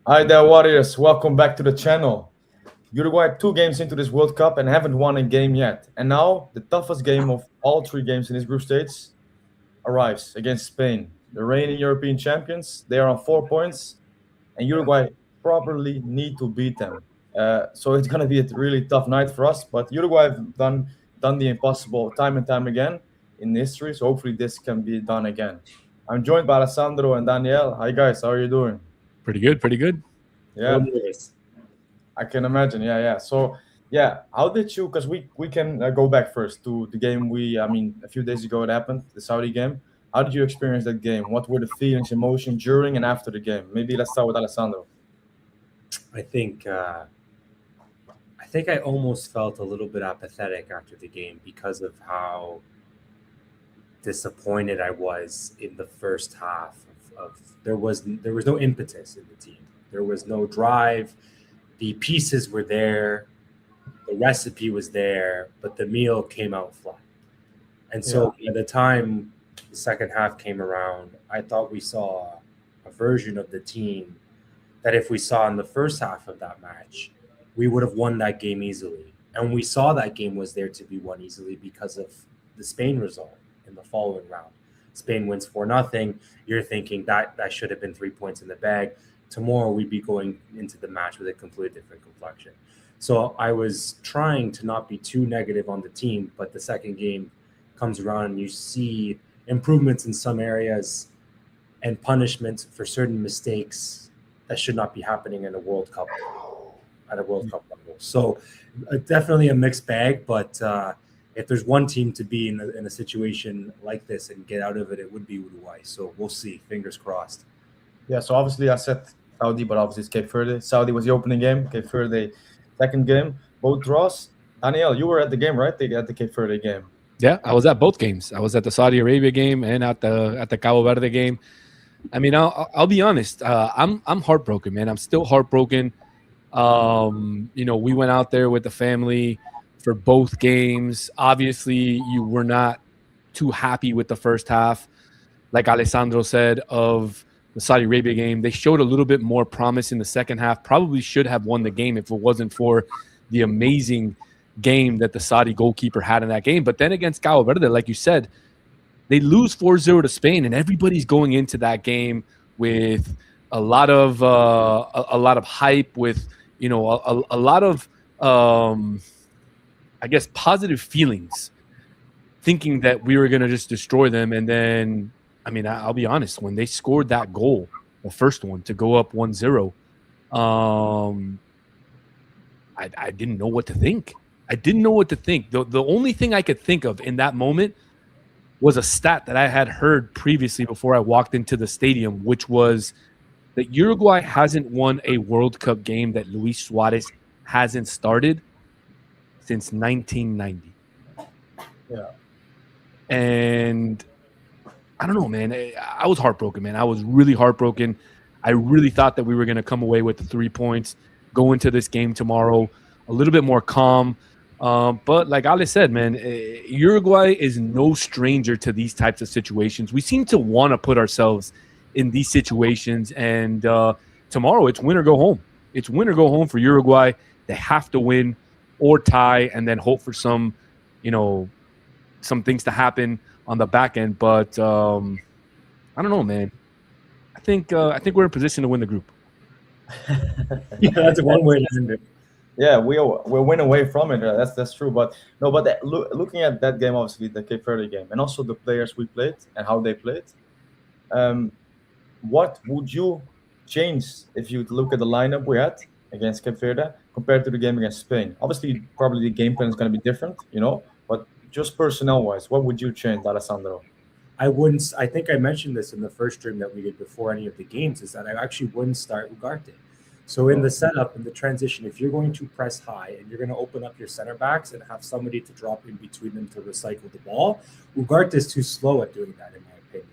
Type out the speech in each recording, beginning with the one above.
Hi there, Warriors. Welcome back to the channel. Uruguay 2 games into this World Cup and haven't won a game yet. And now, the toughest game of all 3 games in this group stage arrives against Spain. The reigning European champions, they are on 4 points, and Uruguay probably need to beat them. So it's going to be a really tough night for us, but Uruguay have done the impossible time and time again in history, so hopefully this can be done again. I'm joined by Alessandro and Danielle. Hi, guys. How are you doing? Pretty good, pretty good. Little Yeah. nervous. I can imagine. Yeah, yeah. So, yeah, how did you? Because we can go back first to the game. I mean, a few days ago it happened, the Saudi game. How did you experience that game? What were the feelings, emotions during and after the game? Maybe let's start with Alessandro. I think uh, I think I almost felt a little bit apathetic after the game because of how disappointed I was in the first half. There was no impetus in the team. There was no drive. The pieces were there. The recipe was there, but the meal came out flat. And Yeah, so by the time the second half came around, I thought we saw a version of the team that if we saw in the first half of that match, we would have won that game easily. And we saw that game was there to be won easily because of the Spain result in the following round. Spain wins 4-0. You're thinking that should have been 3 points in the bag. Tomorrow we'd be going into the match with a completely different complexion. So I was trying to not be too negative on the team, but the second game comes around and you see improvements in some areas and punishments for certain mistakes that should not be happening in a World Cup at a World Cup level. So definitely a mixed bag, but if there's one team to be in a situation like this and get out of it, it would be Uruguay. So we'll see. Fingers crossed. yeah. So obviously I said Saudi, but obviously it's Cape Verde. Saudi was the opening game. Cape Verde, second game. Both draws. Danielle, you were at the game, right? At the Cape Verde game. Yeah, I was at both games. I was at the Saudi Arabia game and at the Cabo Verde game. I mean, I'll be honest. I'm heartbroken, man. I'm still heartbroken. We went out there with the family for both games. Obviously, you were not too happy with the first half, like Alessandro said of the Saudi Arabia game. They showed a little bit more promise in the second half. Probably should have won the game if it wasn't for the amazing game that the Saudi goalkeeper had in that game. But then against Cabo Verde, like you said, they lose 4-0 to Spain, and everybody's going into that game with a lot of hype, with a lot of I guess positive feelings, thinking that we were going to just destroy them. And then, I mean, I'll be honest, when they scored that goal, the first one to go up 1-0, um, I didn't know what to think. I didn't know what to think. The only thing I could think of in that moment was a stat that I had heard previously before I walked into the stadium, which was that Uruguay hasn't won a World Cup game that Luis Suarez hasn't started since 1990. Yeah. And I don't know, man. I was heartbroken, man. I was really heartbroken. I really thought that we were going to come away with the 3 points, go into this game tomorrow a little bit more calm. But like Ale said, man, Uruguay is no stranger to these types of situations. We seem to want to put ourselves in these situations. And tomorrow, it's win or go home. It's win or go home for Uruguay. They have to win or tie and then hope for some things to happen on the back end. But I don't know, man. I think we're in position to win the group. Yeah, that's one way to end it. Yeah, we win away from it. That's true. But no, but looking at that game, obviously the Cape Verde game, and also the players we played and how they played. Um, what would you change if you look at the lineup we had against Cape Verde compared to the game against Spain? Obviously, probably the game plan is going to be different. But just personnel wise, what would you change, Alessandro? I wouldn't. I think I mentioned this in the first stream that we did before any of the games. Is that I actually wouldn't start Ugarte. So in the setup, in the transition, if you're going to press high and you're going to open up your center backs and have somebody to drop in between them to recycle the ball, Ugarte is too slow at doing that, in my opinion.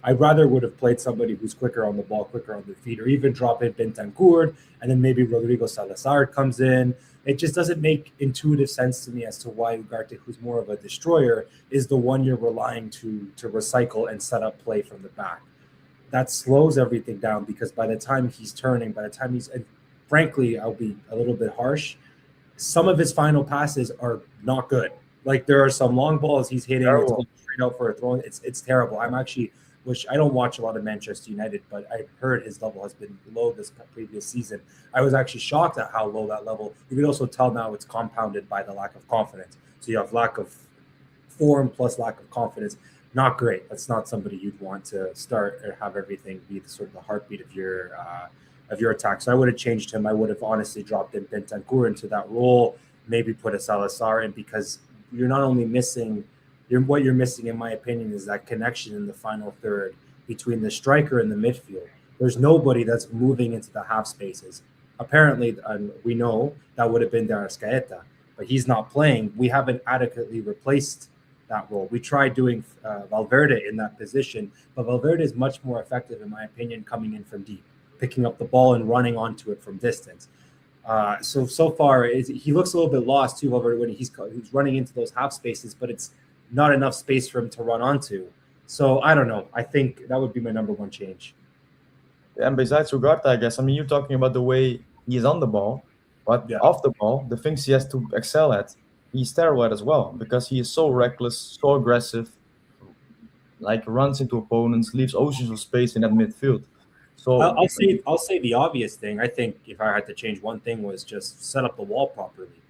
I rather would have played somebody who's quicker on the ball, quicker on their feet, or even drop in Bentancur, and then maybe Rodrigo Salazar comes in. It just doesn't make intuitive sense to me as to why Ugarte, who's more of a destroyer, is the one you're relying to recycle and set up play from the back. that slows everything down, because by the time he's turning, and frankly, I'll be a little bit harsh, some of his final passes are not good. Like, there are some long balls he's hitting, it's Terrible. going straight out for a throw. It's terrible. I'm actually, which I don't watch a lot of Manchester United, but I've heard his level has been low this previous season. I was actually shocked at how low that level. You can also tell now it's compounded by the lack of confidence. So you have lack of form plus lack of confidence. Not great. That's not somebody you'd want to start or have everything be the sort of the heartbeat of your attack. So I would have changed him. I would have honestly dropped in Bentancur into that role, maybe put a Salazar in, because you're not only missing, what you're missing, in my opinion, is that connection in the final third between the striker and the midfield. There's nobody that's moving into the half spaces. Apparently, we know that would have been Darascaeta, but he's not playing. We haven't adequately replaced that role. We tried doing Valverde in that position, but Valverde is much more effective, in my opinion, coming in from deep, picking up the ball and running onto it from distance. So far, he looks a little bit lost too, Valverde, when he's running into those half spaces, but it's not enough space for him to run onto. So I don't know. I think that would be my number one change. And besides Ugarte, I guess, I mean, you're talking about the way he's on the ball, but Yeah. off the ball, the things he has to excel at, he's terrible at as well, because he is so reckless, so aggressive, like runs into opponents, leaves oceans of space in that midfield. So I'll say the obvious thing. I think if I had to change one thing, was just set up the wall properly,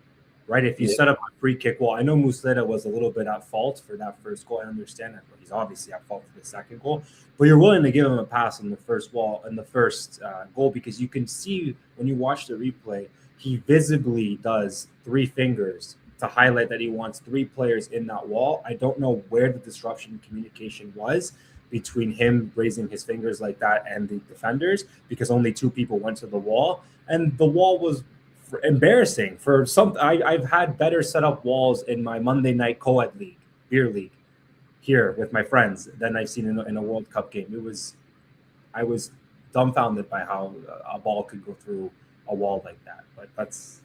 right? If you set up a free kick wall, I know Muslera was a little bit at fault for that first goal. I understand that, but he's obviously at fault for the second goal. But you're willing to give him a pass on the first goal, because you can see when you watch the replay, he visibly does 3 fingers to highlight that he wants 3 players in that wall. I don't know where the disruption in communication was between him raising his fingers like that and the defenders, because only 2 people went to the wall, and the wall was embarrassing for some. I've had better set up walls in my Monday night co-ed league, beer league, here with my friends than I've seen in a World Cup game. I was dumbfounded by how a ball could go through a wall like that. But that's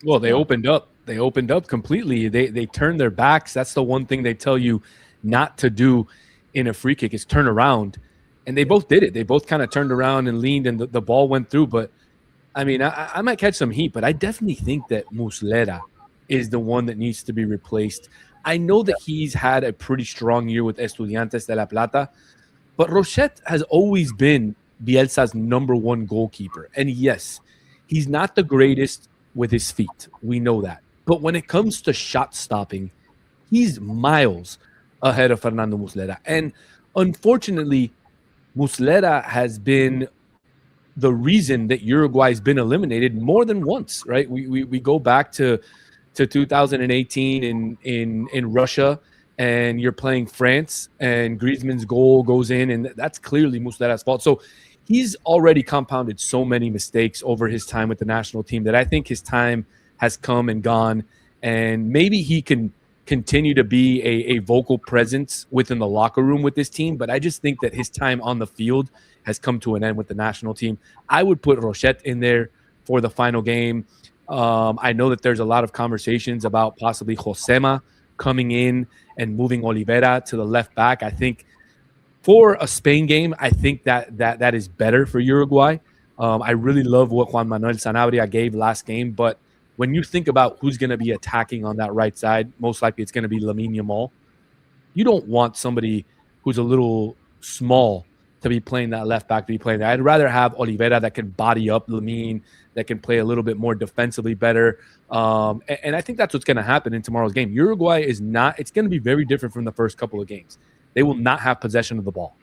Well, they opened up. They opened up completely. They turned their backs. That's the one thing they tell you not to do in a free kick, is turn around. And they both did it. They both kind of turned around and leaned, and the ball went through. But I mean, I might catch some heat, but I definitely think that Muslera is the one that needs to be replaced. I know that he's had a pretty strong year with Estudiantes de La Plata, but Rochette has always been Bielsa's number 1 goalkeeper. And yes, he's not the greatest with his feet. We know that. But when it comes to shot stopping, he's miles ahead of Fernando Muslera. And unfortunately, Muslera has been the reason that Uruguay's been eliminated more than once, right? We go back to 2018 in Russia, and you're playing France, and Griezmann's goal goes in, and that's clearly Muslera's fault. So he's already compounded so many mistakes over his time with the national team that I think his time has come and gone, and maybe he can continue to be a vocal presence within the locker room with this team. But I just think that his time on the field has come to an end with the national team. I would put Rochette in there for the final game. I know that there's a lot of conversations about possibly Josema coming in and moving Oliveira to the left back. I think for a Spain game, I think that is better for Uruguay. I really love what Juan Manuel Sanabria gave last game, but when you think about who's going to be attacking on that right side, most likely it's going to be Lamine Yamal. You don't want somebody who's a little small to be playing that left back, to be playing that. I'd rather have Oliveira that can body up Lamine, that can play a little bit more defensively better. And I think that's what's going to happen in tomorrow's game. Uruguay is not – it's going to be very different from the first couple of games. They will not have possession of the ball.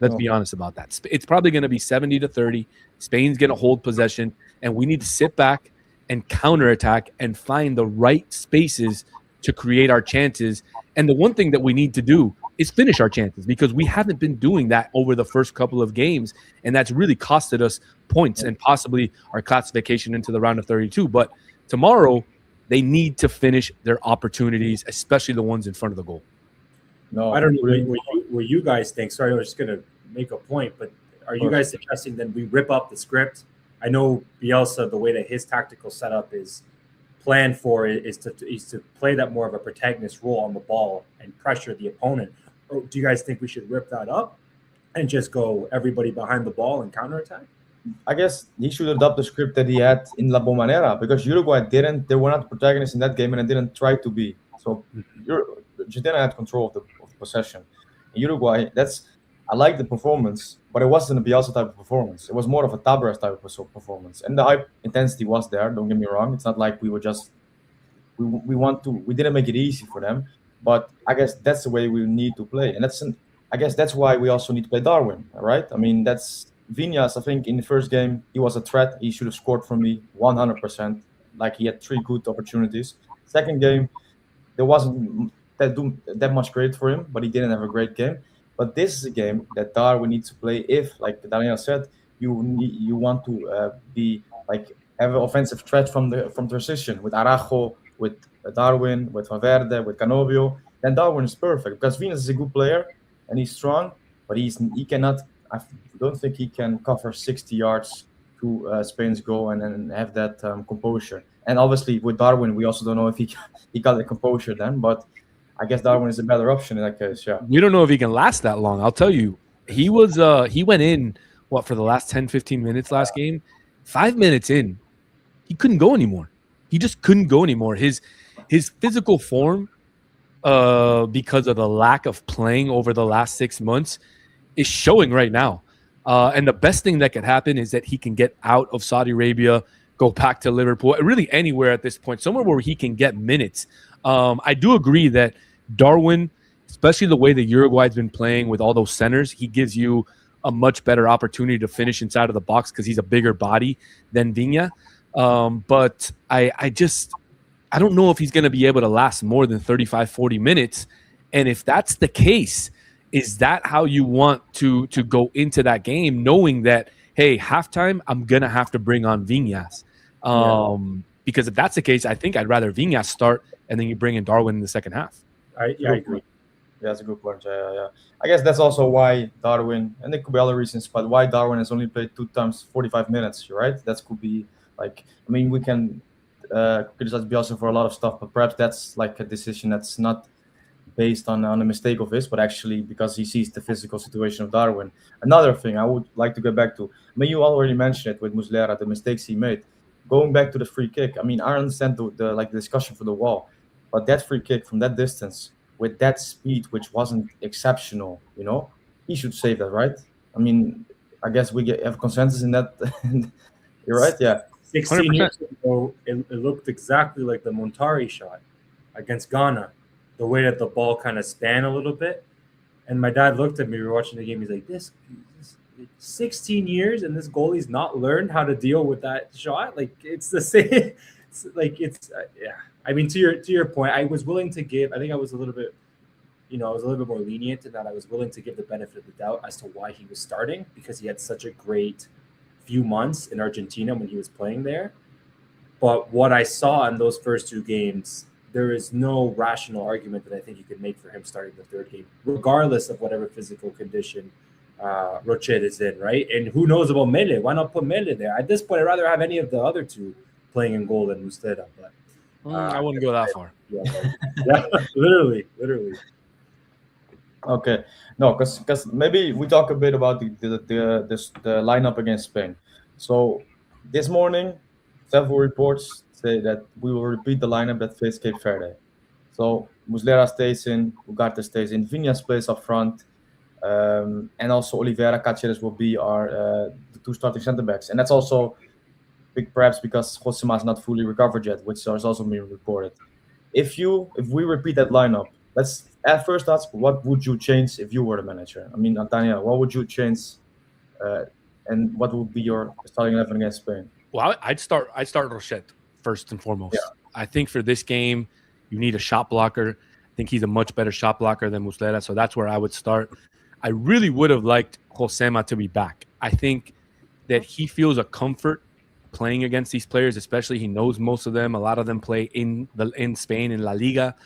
Let's be honest about that. It's probably going to be 70-30. Spain's going to hold possession, and we need to sit back and counterattack and find the right spaces to create our chances. And the one thing that we need to do is finish our chances, because we haven't been doing that over the first couple of games, and that's really costed us points and possibly our classification into the round of 32. But tomorrow, they need to finish their opportunities, especially the ones in front of the goal. No, I don't know what you guys think. Sorry, I was just going to make a point, but are you guys suggesting that we rip up the script? I know Bielsa, the way that his tactical setup is planned for is to play that more of a protagonist role on the ball and pressure the opponent. Or do you guys think we should rip that up, and just go everybody behind the ball and counterattack? I guess he should adopt the script that he had in La Bombonera because Uruguay didn't. They were not the protagonists in that game, and they didn't try to be. So Argentina had control of the possession. In Uruguay, that's I like the performance, but it wasn't a Bielsa type of performance. It was more of a Tabras type of performance, and the high intensity was there. Don't get me wrong. It's not like we were just we didn't make it easy for them, but I guess that's the way we need to play, and I guess that's why we also need to play Darwin, all right? I mean, that's Vinas. I think in the first game he was a threat. He should have scored for me 100%. Like he had 3 good opportunities. Second game there wasn't that much credit for him, but he didn't have a great game. But this is a game that Darwin needs to play if, like Daniel said, you want to be like have an offensive threat from transition with Arajo, with Darwin, with Verde, with Canovio. Then Darwin is perfect because Venus is a good player and he's strong, but he cannot. I don't think he can cover 60 yards to Spain's goal and then have that composure. And obviously with Darwin, we also don't know if he got the composure then, but I guess Darwin is a better option in that case. Yeah. We don't know if he can last that long. I'll tell you, he went in for the last 10, 15 minutes last game. 5 minutes in, he couldn't go anymore. He just couldn't go anymore. His physical form, because of the lack of playing over the last 6 months, is showing right now. And the best thing that could happen is that he can get out of Saudi Arabia, go back to Liverpool, really anywhere at this point, somewhere where he can get minutes. I do agree that Darwin, especially the way that Uruguay's been playing with all those centers, he gives you a much better opportunity to finish inside of the box because he's a bigger body than Viña. But I don't know if he's going to be able to last more than 35, 40 minutes. And if that's the case, is that how you want to go into that game, knowing that, hey, halftime, I'm going to have to bring on Viñas? Because if that's the case, I think I'd rather Viñas start and then you bring in Darwin in the second half. I agree. Yeah, that's a good point. Yeah. I guess that's also why Darwin, and there could be other reasons, but why Darwin has only played 2 times 45 minutes, right? That could be like, I mean, we can criticize Bielsa for a lot of stuff, but perhaps that's like a decision that's not based on a mistake of his, but actually because he sees the physical situation of Darwin. Another thing I would like to get back to, I mean, you already mentioned it with Muslera, the mistakes he made. Going back to the free kick, I mean, I understand the discussion for the wall, but that free kick from that distance with that speed, which wasn't exceptional, he should save that, right? I mean, I guess we have consensus in that. You're right, yeah. 16 100%. years ago, it looked exactly like the Montari shot against Ghana, the way that the ball kind of span a little bit. And my dad looked at me, we were watching the game, he's like, this 16 years and this goalie's not learned how to deal with that shot? Like, it's the same. Yeah. I mean, to your point, I was willing to give, I think I was a little bit, I was a little bit more lenient in that I was willing to give the benefit of the doubt as to why he was starting, because he had such a great few months in Argentina when he was playing there. But what I saw in those first 2 games, there is no rational argument that I think you could make for him starting the third game, regardless of whatever physical condition Rochet is in, right? And who knows about Mele? Why not put Mele there? At this point, I'd rather have any of the other 2 playing in goal than Mustera. But I wouldn't go that far. Yeah, literally. Okay, no, because maybe we talk a bit about the lineup against Spain. So this morning, several reports say that we will repeat the lineup that faced Cape Verde. So Muslera stays in, Ugarte stays in, Viñas plays up front, and also Oliveira, Cáceres will be our the 2 starting center backs, and that's also perhaps because Josema is not fully recovered yet, which is also being reported. If we repeat that lineup, let's at first ask, what would you change if you were the manager? I mean, Daniel, what would you change, and what would be your starting 11 against Spain? Well, I'd start Rochette first and foremost. Yeah. I think for this game, you need a shot blocker. I think he's a much better shot blocker than Muslera, so that's where I would start. I really would have liked Josema to be back. I think that he feels a comfort playing against these players, especially he knows most of them. A lot of them play in Spain in La Liga.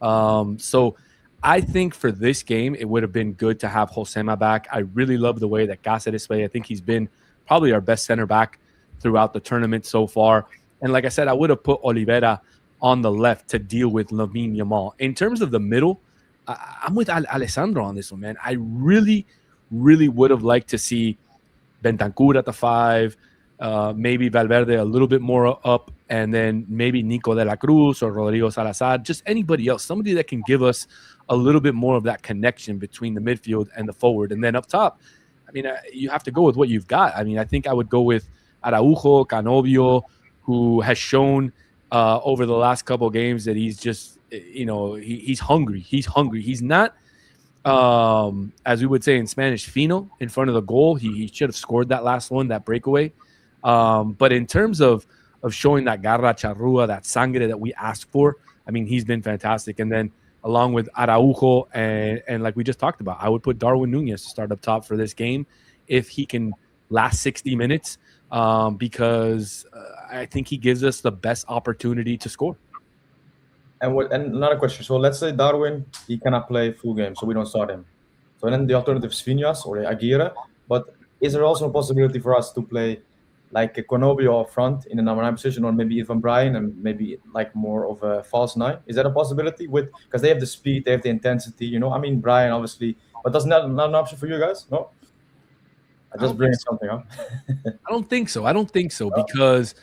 So I think for this game, it would have been good to have Josema back. I really love the way that Cáceres played. I think he's been probably our best center back throughout the tournament so far. And like I said, I would have put Oliveira on the left to deal with Lamine Yamal. In terms of the middle, I'm with Alessandro on this one, man. I really, really would have liked to see Bentancur at the 5, maybe Valverde a little bit more up, and then maybe Nico de la Cruz or Rodrigo Salazar, just anybody else, somebody that can give us a little bit more of that connection between the midfield and the forward. And then up top, I mean, you have to go with what you've got. I mean, I think I would go with Araujo, Canovio, who has shown over the last couple of games that he's just, he's hungry. He's hungry. He's not, as we would say in Spanish, fino in front of the goal. He should have scored that last one, that breakaway. But in terms of showing that garra charrua, that sangre that we asked for, I mean, he's been fantastic. And then along with Araujo and like we just talked about, I would put Darwin Nunez to start up top for this game if he can last 60 minutes, because I think he gives us the best opportunity to score. And another question. So let's say Darwin, he cannot play full game, so we don't start him. So then the alternative is Viñas or Aguirre. But is there also a possibility for us to play like a Conobio up front in the number 9 position, or maybe even Brian and maybe like more of a false 9? Is that a possibility because they have the speed, they have the intensity, I mean, Brian obviously, but that's not an option for you guys? No? I just bring something up. I don't think so because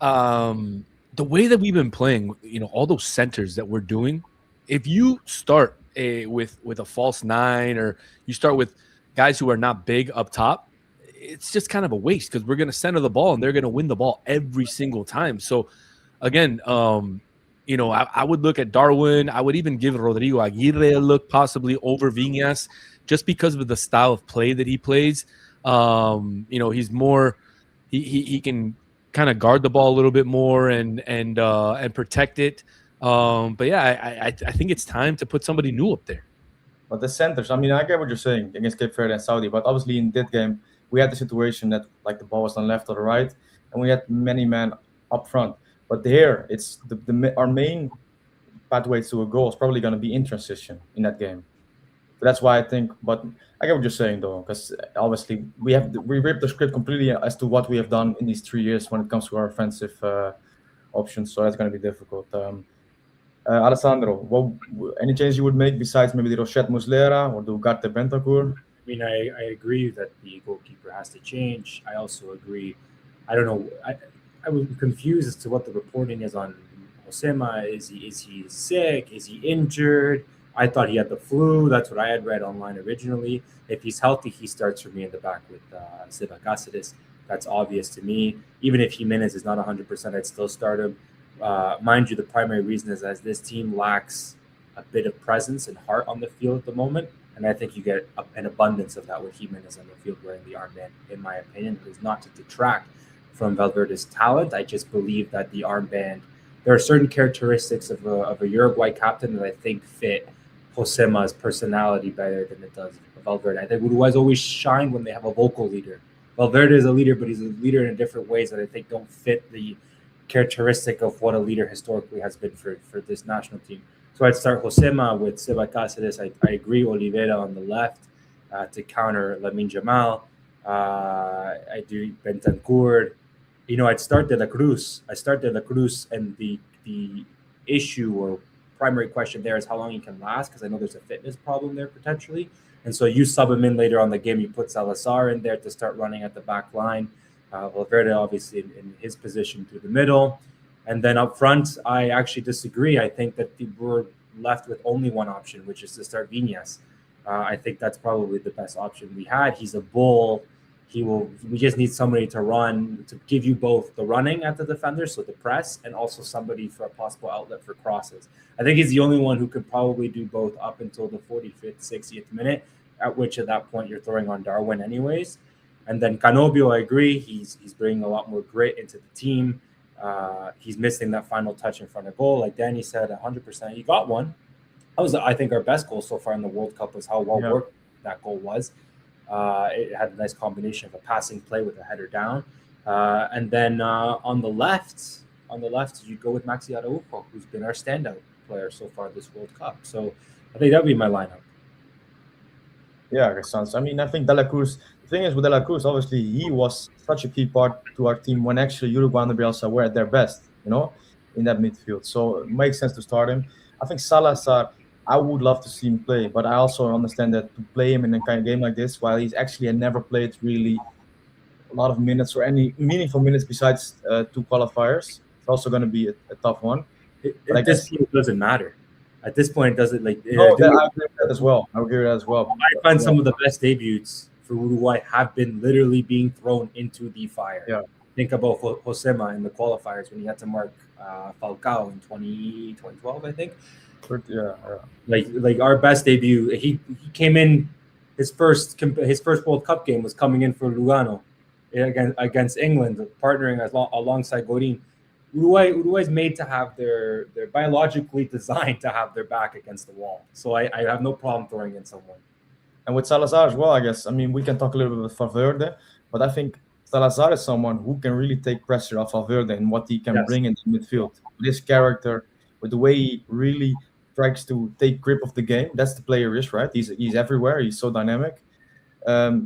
the way that we've been playing, all those centers that we're doing, if you start with a false 9 or you start with guys who are not big up top, it's just kind of a waste because we're going to center the ball and they're going to win the ball every single time. So again, I would look at Darwin. I would even give Rodrigo Aguirre a look possibly over Viñas just because of the style of play that he plays. He's more, he can kind of guard the ball a little bit more and protect it. But yeah, I think it's time to put somebody new up there. But the centers, I mean, I get what you're saying against Cape Verde and Saudi, but obviously in that game, we had the situation that like the ball was on left or the right, and we had many men up front. But here, it's our main pathway to a goal is probably going to be in transition in that game. So that's why I think. But I get what you're saying though, because obviously we ripped the script completely as to what we have done in these 3 years when it comes to our offensive options. So that's going to be difficult. Alessandro, any change you would make besides maybe the Rochette Muslera or the Ugarte Bentancur? I mean, I agree that the goalkeeper has to change. I also agree. I don't know. I was confused as to what the reporting is on Josema. Is he sick? Is he injured? I thought he had the flu. That's what I had read online originally. If he's healthy, he starts for me in the back with Seba Cáceres. That's obvious to me. Even if Jimenez is not 100%, I'd still start him. Mind you, the primary reason is as this team lacks a bit of presence and heart on the field at the moment. And I think you get an abundance of that with Jimenez on the field wearing the armband, in my opinion. It is not to detract from Valverde's talent. I just believe that the armband, there are certain characteristics of a Uruguay captain that I think fit Josema's personality better than it does Valverde. I think Uruguay's always shine when they have a vocal leader. Valverde is a leader, but he's a leader in different ways that I think don't fit the characteristic of what a leader historically has been for this national team. So I'd start Josema with Seba Cáceres. I agree, Oliveira on the left to counter Lamine Jamal. I do Bentancur. I'd start De La Cruz. And the issue or primary question there is how long he can last, because I know there's a fitness problem there potentially. And so you sub him in later on the game. You put Salazar in there to start running at the back line. Valverde obviously in his position through the middle. And then up front, I actually disagree. I think that we're left with only one option, which is to start Viñas. I think that's probably the best option we had. He's a bull. We just need somebody to run, to give you both the running at the defender, so the press, and also somebody for a possible outlet for crosses. I think he's the only one who could probably do both up until the 45th, 60th minute, at which at that point you're throwing on Darwin anyways. And then Canovio, I agree. He's bringing a lot more grit into the team. He's missing that final touch in front of goal. Like Danny said, 100%. He got one. That was, I think, our best goal so far in the World Cup was how well worked that goal was. It had a nice combination of a passing play with a header down. And then on the left, you go with Maxi Araujo, who's been our standout player so far this World Cup. So I think that would be my lineup. Yeah, that sounds. I mean, I think De La Cruz. The thing is with De La Cruz, obviously, he was such a key part to our team when actually Uruguay and Bielsa were at their best, in that midfield. So it makes sense to start him. I think Salazar, I would love to see him play, but I also understand that to play him in a kind of game like this, while he's actually never played really a lot of minutes or any meaningful minutes besides two qualifiers, it's also going to be a tough one. But I At this guess point, it doesn't matter. At this point, it doesn't like. no, that, I agree with that as well. I agree with that as well. I find Yeah, some of the best debuts for Uruguay have been literally being thrown into the fire. yeah, Think about Josema in the qualifiers when he had to mark Falcao in 2012, I think. yeah. Like our best debut, he came in his first World Cup game was coming in for Lugano against England, partnering alongside Godin. Uruguay's made to have they're biologically designed to have their back against the wall. So I have no problem throwing in someone. And with Salazar as well, I guess. I mean, we can talk a little bit about Verde, but I think Salazar is someone who can really take pressure off Verde and what he can Yes. bring into midfield. With his character, with the way he really tries to take grip of the game. That's the player is, right? He's everywhere. He's so dynamic.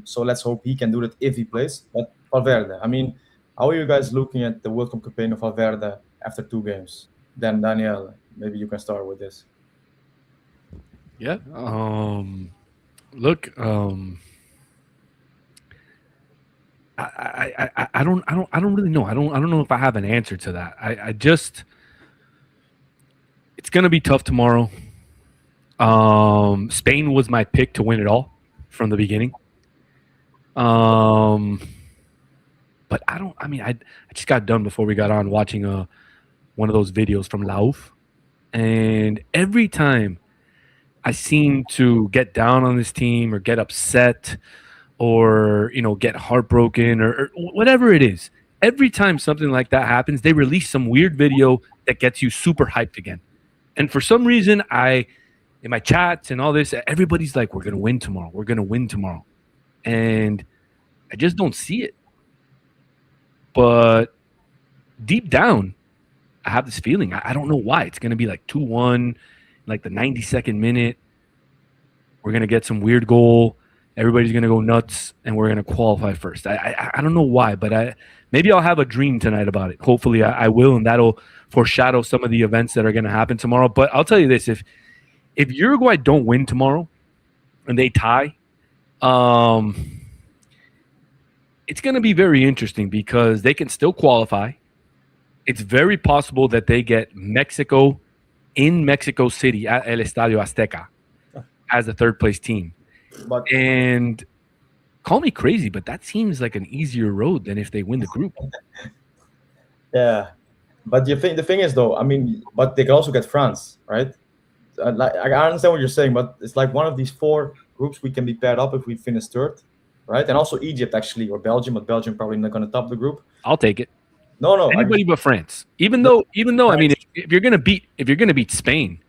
So let's hope he can do that if he plays. But Valverde, I mean, how are you guys looking at the World Cup campaign of Valverde after 2 games? Then Daniel, maybe you can start with this. Yeah. Look. I don't really know. I don't know if I have an answer to that. I just it's gonna be tough tomorrow. Spain was my pick to win it all from the beginning. But I just got done before we got on watching one of those videos from Lauf, and every time I seem to get down on this team or get upset or get heartbroken or whatever it is. Every time something like that happens, they release some weird video that gets you super hyped again. And for some reason, in my chats and all this, everybody's like, "We're gonna win tomorrow. We're gonna win tomorrow," and I just don't see it. But deep down, I have this feeling. I don't know why. It's gonna be like 2-1, like the 92nd minute. We're gonna get some weird goal. Everybody's gonna go nuts, and we're gonna qualify first. I don't know why, but maybe I'll have a dream tonight about it. Hopefully, I will, and that'll foreshadow some of the events that are gonna happen tomorrow. But I'll tell you this: if Uruguay don't win tomorrow and they tie, it's gonna be very interesting because they can still qualify. It's very possible that they get Mexico in Mexico City at El Estadio Azteca as the third place team. But And call me crazy, but that seems like an easier road than if they win the group. yeah, but the thing is though, I mean, but they can also get France, right? I understand what you're saying, but it's like one of these 4 groups we can be paired up if we finish third, right? And also Egypt actually or Belgium, but Belgium probably not going to top the group. I'll take it. No, Anybody but France. Even though, I mean, if you're gonna beat Spain,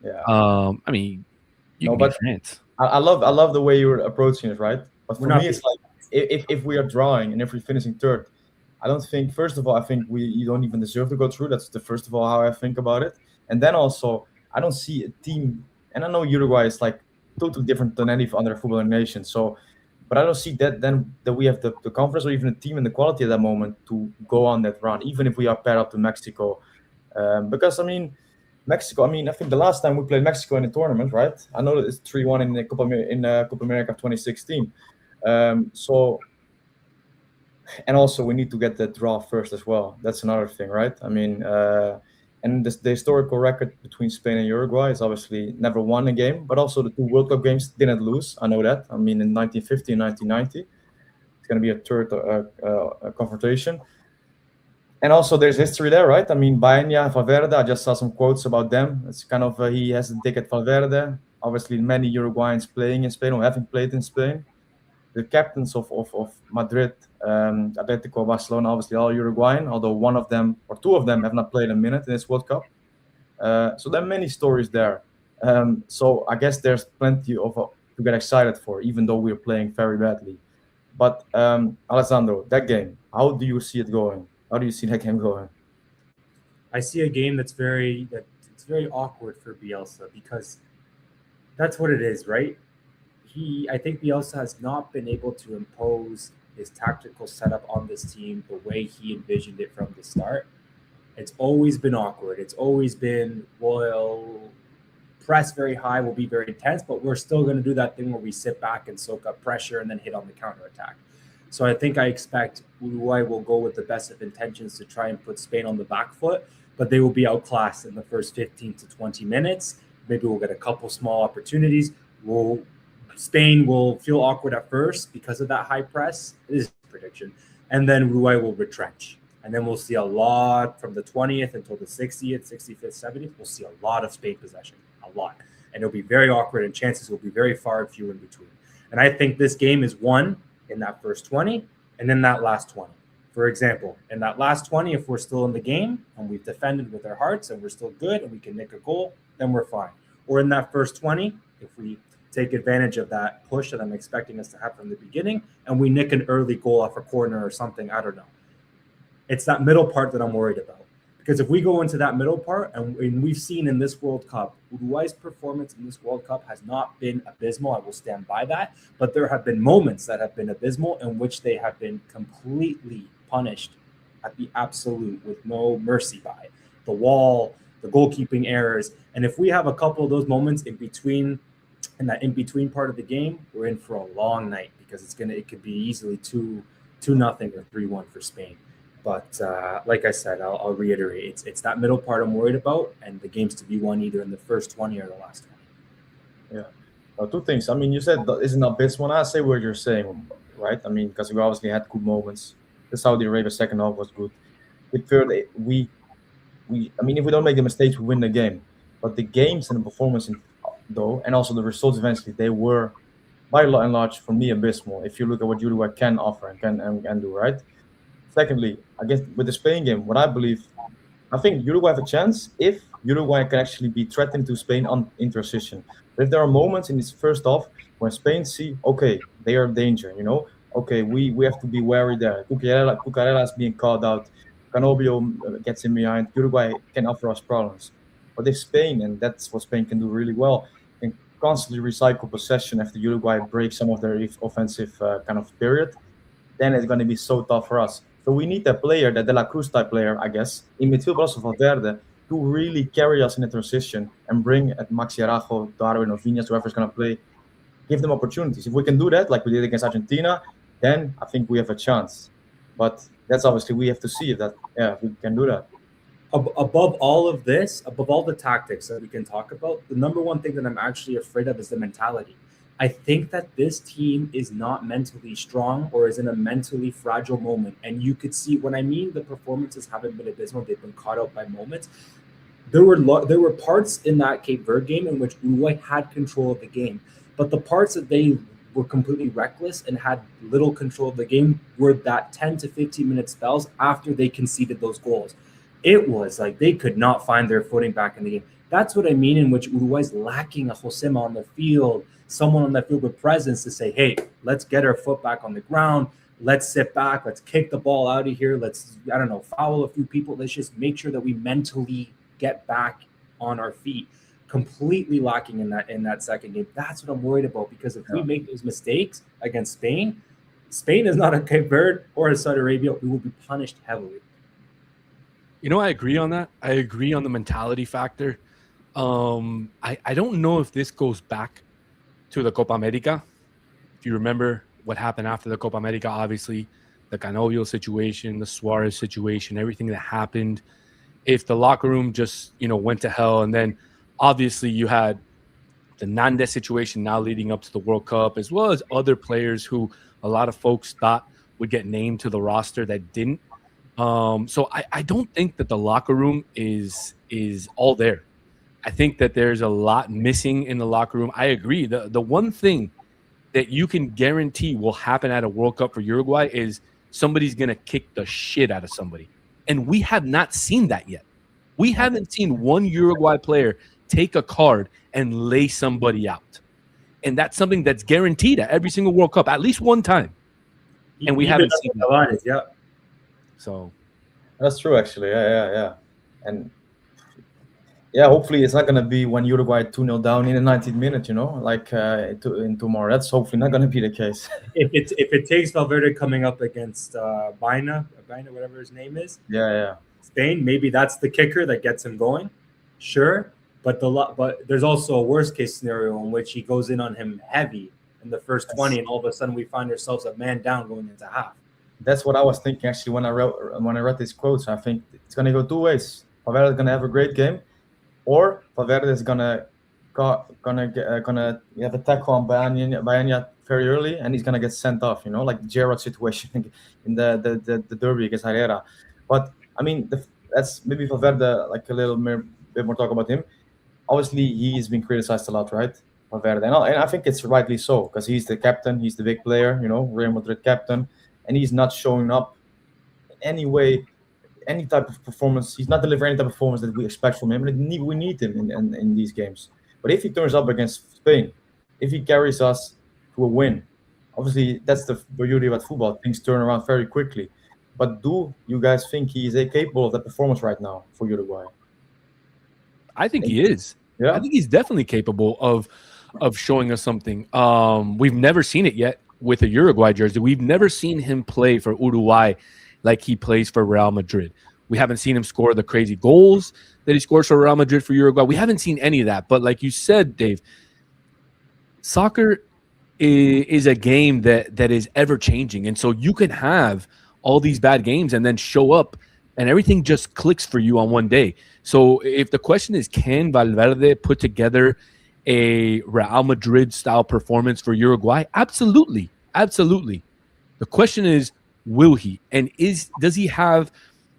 yeah. I mean, you No, can but beat France. I love the way you're approaching it, right? But for We're not me, it's like if we are drawing and if we're finishing third, I don't think. First of all, I think you don't even deserve to go through. That's the first of all how I think about it. And then also, I don't see a team. And I know Uruguay is like totally different than any other football nation. So, but I don't see that then that we have the confidence or even a team and the quality at that moment to go on that run, even if we are paired up to Mexico. Because I mean, Mexico. I mean, I think the last time we played Mexico in a tournament, right? I know that it's 3-1 in the Copa America 2016. So, and also we need to get the draw first as well. That's another thing, right? I mean, and the historical record between Spain and Uruguay is obviously never won a game, but also the 2 World Cup games didn't lose. I know that. I mean, in 1950 and 1990, it's going to be a third confrontation. And also, there's history there, right? I mean, Baena, Valverde, I just saw some quotes about them. It's kind of, he has a dig at Valverde. Obviously, many Uruguayans playing in Spain or having played in Spain. The captains of Madrid, Atletico, Barcelona, obviously all Uruguayan, although one of them or 2 of them have not played a minute in this World Cup. So there are many stories there. So I guess there's plenty of to get excited for, even though we're playing very badly. But Alessandro, that game, how do you see it going? How do you see that game going? I see a game it's very awkward for Bielsa because that's what it is, right? I think Bielsa has not been able to impose his tactical setup on this team the way he envisioned it from the start. It's always been awkward. It's always been, well, press very high, we'll be very intense, but we're still going to do that thing where we sit back and soak up pressure and then hit on the counterattack. So I think I expect Uruguay will go with the best of intentions to try and put Spain on the back foot, but they will be outclassed in the first 15 to 20 minutes. Maybe we'll get a couple small opportunities. Spain will feel awkward at first because of that high press. This is a prediction. And then Uruguay will retrench. And then we'll see a lot from the 20th until the 60th, 65th, 70th. We'll see a lot of Spain possession, a lot. And it'll be very awkward, and chances will be very far and few in between. And I think this game is won in that first 20 and then that last 20. For example, in that last 20, if we're still in the game and we've defended with our hearts and we're still good and we can nick a goal, then we're fine. Or in that first 20, if we take advantage of that push that I'm expecting us to have from the beginning and we nick an early goal off a corner or something, I don't know. It's that middle part that I'm worried about. Because if we go into that middle part, and we've seen in this World Cup, Uruguay's performance in this World Cup has not been abysmal. I will stand by that. But there have been moments that have been abysmal in which they have been completely punished at the absolute with no mercy by the wall, the goalkeeping errors. And if we have a couple of those moments in that in-between part of the game, we're in for a long night, because it could be easily 2-0 or 3-1 for Spain. But like I said, I'll reiterate, it's that middle part I'm worried about, and the game's to be won either in the first 20 or the last 20. Yeah. Two things. I mean, you said that isn't abysmal. I say what you're saying, right? I mean, because we obviously had good moments. The Saudi Arabia second half was good. With Verde, I mean, if we don't make the mistakes, we win the game. But the games and the performance, though, and also the results eventually, they were, by and large, for me, abysmal. If you look at what Uruguay can offer and can do, right? Secondly, I guess with the Spain game, I think Uruguay have a chance if Uruguay can actually be threatening to Spain on in transition. But if there are moments in this first half when Spain see, okay, they are in danger, okay, we have to be wary there. Cucurella is being called out. Canobio gets in behind. Uruguay can offer us problems. But if Spain, and that's what Spain can do really well, can constantly recycle possession after Uruguay breaks some of their offensive kind of period, then it's going to be so tough for us. So we need a player, that De La Cruz type player, I guess, in midfield, but also for Verde, to really carry us in the transition and bring at Maxi Arajo, Darwin, or Viñas, whoever's going to play, give them opportunities. If we can do that, like we did against Argentina, then I think we have a chance. But that's obviously, we have to see if we can do that. Above all of this, above all the tactics that we can talk about, the number one thing that I'm actually afraid of is the mentality. I think that this team is not mentally strong, or is in a mentally fragile moment. And you could see, when I mean the performances haven't been abysmal, they've been caught out by moments. There were parts in that Cape Verde game in which Uruguay had control of the game. But the parts that they were completely reckless and had little control of the game were that 10 to 15 minute spells after they conceded those goals. It was like they could not find their footing back in the game. That's what I mean, in which Uruguay's lacking a Josema on the field, someone on that field with presence to say, hey, let's get our foot back on the ground. Let's sit back. Let's kick the ball out of here. Let's, foul a few people. Let's just make sure that we mentally get back on our feet. Completely lacking in that second game. That's what I'm worried about, because if we make those mistakes against Spain is not a Cape Verde or a Saudi Arabia. We will be punished heavily. I agree on that. I agree on the mentality factor. I don't know if this goes back to the Copa America. If you remember what happened after the Copa America, obviously the Canobio situation, the Suarez situation, everything that happened. If the locker room just, went to hell, and then obviously you had the Nandes situation now leading up to the World Cup, as well as other players who a lot of folks thought would get named to the roster that didn't. So I don't think that the locker room is all there. I think that there's a lot missing in the locker room. I agree. The one thing that you can guarantee will happen at a World Cup for Uruguay is somebody's going to kick the shit out of somebody. And we have not seen that yet. We haven't seen one Uruguay player take a card and lay somebody out. And that's something that's guaranteed at every single World Cup, at least one time. And we haven't seen that. Yeah. So that's true, actually. Yeah. And hopefully it's not going to be when Uruguay 2-0 down in the 19th minute, like in tomorrow. That's hopefully not going to be the case. If it takes Valverde coming up against Baina, whatever his name is, yeah, Spain, maybe that's the kicker that gets him going. Sure. But there's also a worst case scenario in which he goes in on him heavy in the first 20, and all of a sudden we find ourselves a man down going into half. That's what I was thinking actually when I read these quotes. I think it's gonna go two ways. Valverde is gonna have a great game, or Valverde is gonna have a tackle on Bayania very early, and he's gonna get sent off. You know, like the Gerrard situation in the derby against Herrera. But I mean, that's maybe Valverde, like a bit more talk about him. Obviously, he's been criticized a lot, right? Valverde, and I think it's rightly so because he's the captain, he's the big player, you know, Real Madrid captain, and he's not showing up in any way, any type of performance. He's not delivering any type of performance that we expect from him, and we need him in these games. But if he turns up against Spain, if he carries us to a win, obviously that's the beauty about football. Things turn around very quickly. But do you guys think he is capable of that performance right now for Uruguay? I think he is. Yeah. I think he's definitely capable of showing us something. We've never seen it yet with a Uruguay jersey. We've never seen him play for Uruguay like he plays for Real Madrid. We haven't seen him score the crazy goals that he scores for Real Madrid for Uruguay. We haven't seen any of that. But like you said, Dave, soccer is a game that is ever changing. And so you can have all these bad games and then show up and everything just clicks for you on one day. So if the question is, can Valverde put together a Real Madrid style performance for Uruguay? Absolutely. Absolutely. The question is, will he? And does he have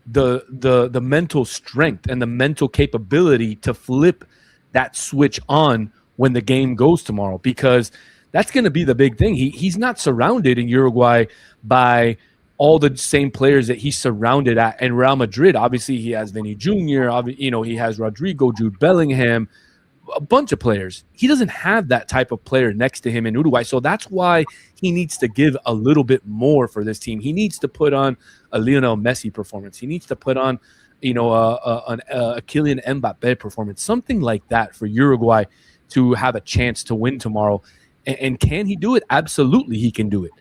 the mental strength and the mental capability to flip that switch on when the game goes tomorrow? Because that's going to be the big thing. He's not surrounded in Uruguay by all the same players that he's surrounded at in Real Madrid. Obviously, he has Vinny Jr., he has Rodrigo, Jude Bellingham, a bunch of players. He doesn't have that type of player next to him in Uruguay. So that's why he needs to give a little bit more for this team. He needs to put on a Lionel Messi performance. He needs to put on, a Kylian Mbappe performance, something like that for Uruguay to have a chance to win tomorrow. And can he do it? Absolutely, he can do it.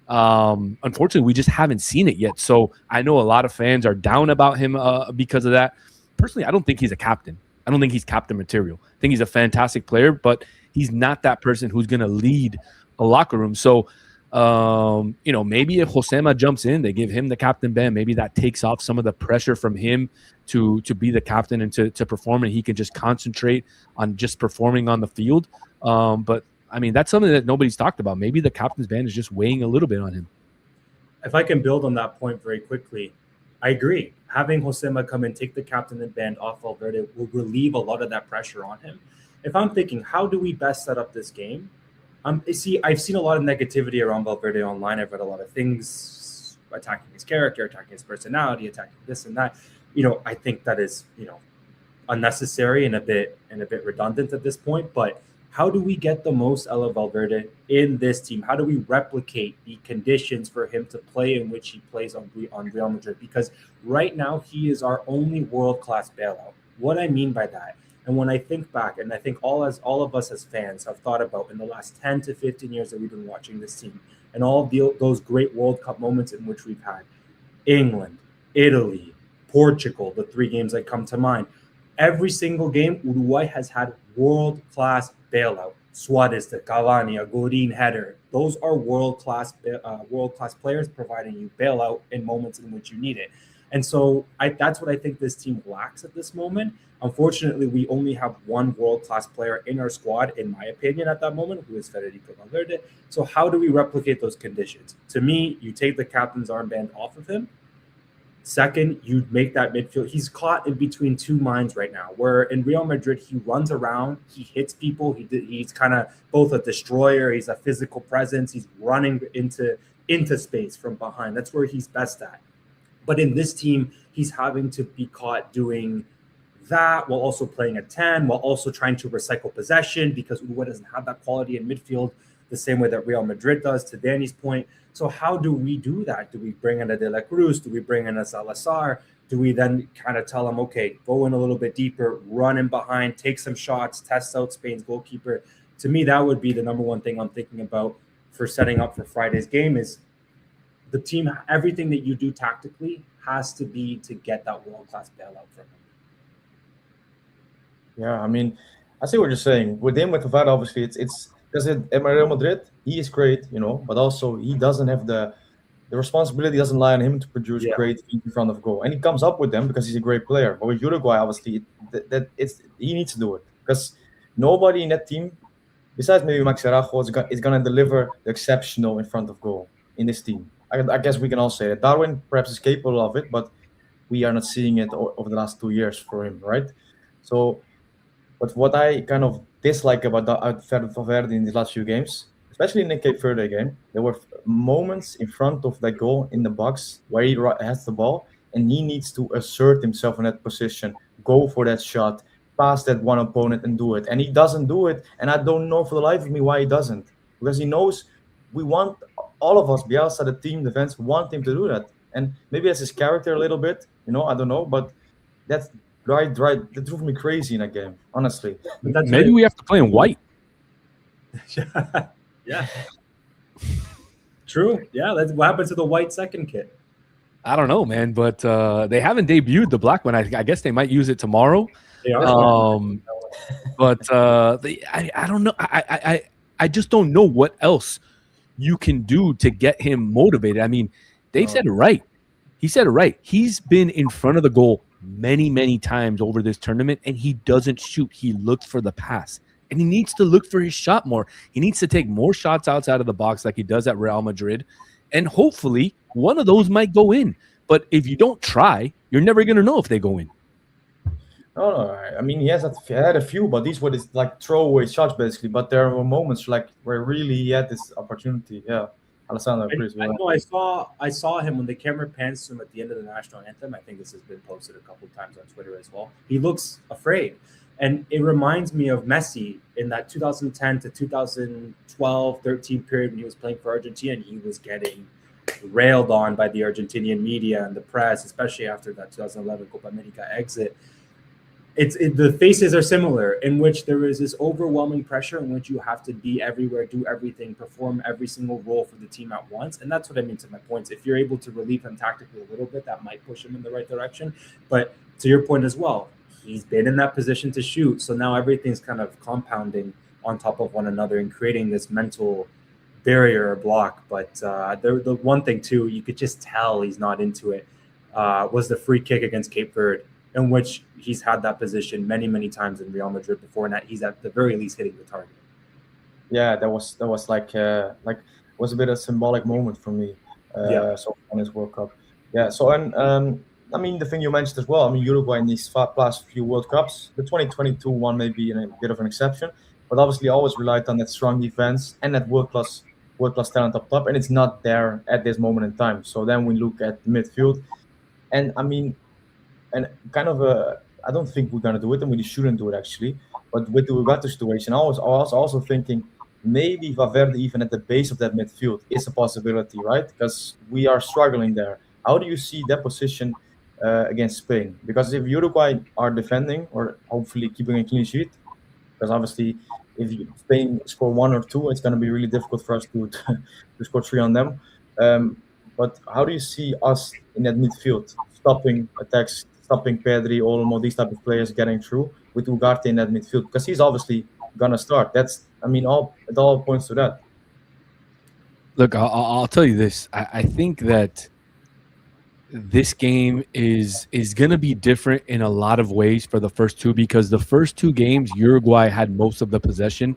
Unfortunately, we just haven't seen it yet. So I know a lot of fans are down about him because of that. Personally, I don't think he's a captain. I don't think he's captain material. I think he's a fantastic player, but he's not that person who's going to lead a locker room. So, maybe if Josema jumps in, they give him the captain band. Maybe that takes off some of the pressure from him to be the captain and to perform, and he can just concentrate on just performing on the field. But I mean, that's something that nobody's talked about. Maybe the captain's band is just weighing a little bit on him. If I can build on that point very quickly, I agree. Having Josema come and take the captain band off Valverde will relieve a lot of that pressure on him. If I'm thinking, how do we best set up this game? I've seen a lot of negativity around Valverde online. I've read a lot of things attacking his character, attacking his personality, attacking this and that. I think that is, unnecessary and a bit redundant at this point. But how do we get the most out of Valverde in this team? How do we replicate the conditions for him to play in which he plays on Real Madrid? Because right now he is our only world-class bailout. What I mean by that, and when I think back, and I think all of us as fans have thought about in the last 10 to 15 years that we've been watching this team, and all of those great World Cup moments in which we've had England, Italy, Portugal, the 3 games that come to mind. Every single game, Uruguay has had world-class bailout. Suarez, the Cavani, a Godin header. Those are world-class players providing you bailout in moments in which you need it. And so that's what I think this team lacks at this moment. Unfortunately, we only have one world-class player in our squad, in my opinion, at that moment, who is Federico Valverde. So how do we replicate those conditions? To me, you take the captain's armband off of him. Second, you make that midfield. He's caught in between two minds right now, where in Real Madrid, he runs around, he hits people. He's kind of both a destroyer. He's a physical presence. He's running into space from behind. That's where he's best at. But in this team, he's having to be caught doing that while also playing a 10, while also trying to recycle possession, because Uruguay doesn't have that quality in midfield the same way that Real Madrid does, to Danny's point. So how do we do that? Do we bring in a De La Cruz? Do we bring in a Salazar? Do we then kind of tell them, okay, go in a little bit deeper, run in behind, take some shots, test out Spain's goalkeeper? To me, that would be the number one thing I'm thinking about for setting up for Friday's game is the team, everything that you do tactically has to be to get that world-class bailout from him. Yeah, I mean, I see what you're saying. With him, with Verde, obviously, it's because at Real Madrid, he is great, but also he doesn't have the responsibility doesn't lie on him to produce Yeah, great feet in front of goal, and he comes up with them because he's a great player. But with Uruguay, obviously, that it's he needs to do it because nobody in that team, besides maybe Max Arajo, is gonna deliver the exceptional in front of goal in this team. I guess we can all say that Darwin perhaps is capable of it, but we are not seeing it over the last 2 years for him, right? So but what I kind of dislike about Verde in these last few games, especially in the Cape Verde game, there were moments in front of that goal in the box where he has the ball and he needs to assert himself in that position, go for that shot, pass that one opponent and do it. And he doesn't do it. And I don't know for the life of me why he doesn't. Because he knows we want all of us, Bielsa, the team, the fans, want him to do that. And maybe that's his character a little bit, I don't know. But that's right. That drove me crazy in that game, honestly. but that's Maybe we have to play in white. yeah. True. Yeah, that's what happened to the white second kit. I don't know, man, but they haven't debuted the black one. I guess they might use it tomorrow. They are. But I don't know. I just don't know what else you can do to get him motivated. I mean, Dave said it right. He said it right. He's been in front of the goal many, many times over this tournament, and he doesn't shoot. He looks for the pass, and he needs to look for his shot more. He needs to take more shots outside of the box like he does at Real Madrid, and hopefully one of those might go in. But if you don't try, you're never going to know if they go in. No. I mean, he had a few, but these were his like throwaway shots basically. But there were moments like where really he had this opportunity. Yeah, Alessandro, please. I know I saw him when the camera pans to him at the end of the national anthem. I think this has been posted a couple of times on Twitter as well. He looks afraid. And it reminds me of Messi in that 2010 to 2012, 13 period when he was playing for Argentina, and he was getting railed on by the Argentinian media and the press, especially after that 2011 Copa America exit. The faces are similar, in which there is this overwhelming pressure in which you have to be everywhere, do everything, perform every single role for the team at once. And that's what I mean to my points. If you're able to relieve him tactically a little bit, that might push him in the right direction. But to your point as well, he's been in that position to shoot. So now everything's kind of compounding on top of one another and creating this mental barrier or block. But the one thing, too, you could just tell he's not into it, was the free kick against Cape Verde, in which he's had that position many, many times in Real Madrid before, and that he's at the very least hitting the target. Yeah, that was like was a bit of a symbolic moment for me. So on this World Cup. Yeah. So and I mean the thing you mentioned as well. I mean Uruguay in these past few World Cups, the 2022 one may be a bit of an exception, but obviously always relied on that strong defense and that world class talent up top, and it's not there at this moment in time. So then we look at the midfield, and I mean. And kind of I don't think we're gonna do it, and we shouldn't do it actually. But with the Ugarte situation, I was also thinking maybe Valverde even at the base of that midfield is a possibility, right? Because we are struggling there. How do you see that position against Spain? Because if Uruguay are defending or hopefully keeping a clean sheet, because obviously if Spain score 1 or 2, it's going to be really difficult for us to score 3 on them. But how do you see us in that midfield, stopping attacks, stopping Pedri, Olmo, these type of players getting through with Ugarte in that midfield? Because he's obviously going to start. It all points to that. Look, I'll tell you this. I think that this game is going to be different in a lot of ways for the first two, because the first two games, Uruguay had most of the possession,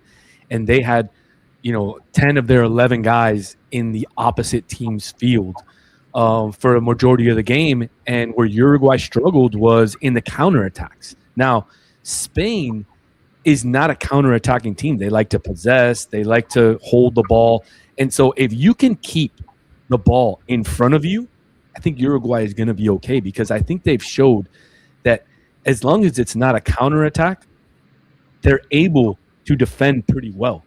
and they had, 10 of their 11 guys in the opposite team's field for a majority of the game. And where Uruguay struggled was in the counterattacks. Now, Spain is not a counterattacking team. They like to possess. They like to hold the ball. And so if you can keep the ball in front of you, I think Uruguay is going to be okay, because I think they've showed that as long as it's not a counterattack, they're able to defend pretty well.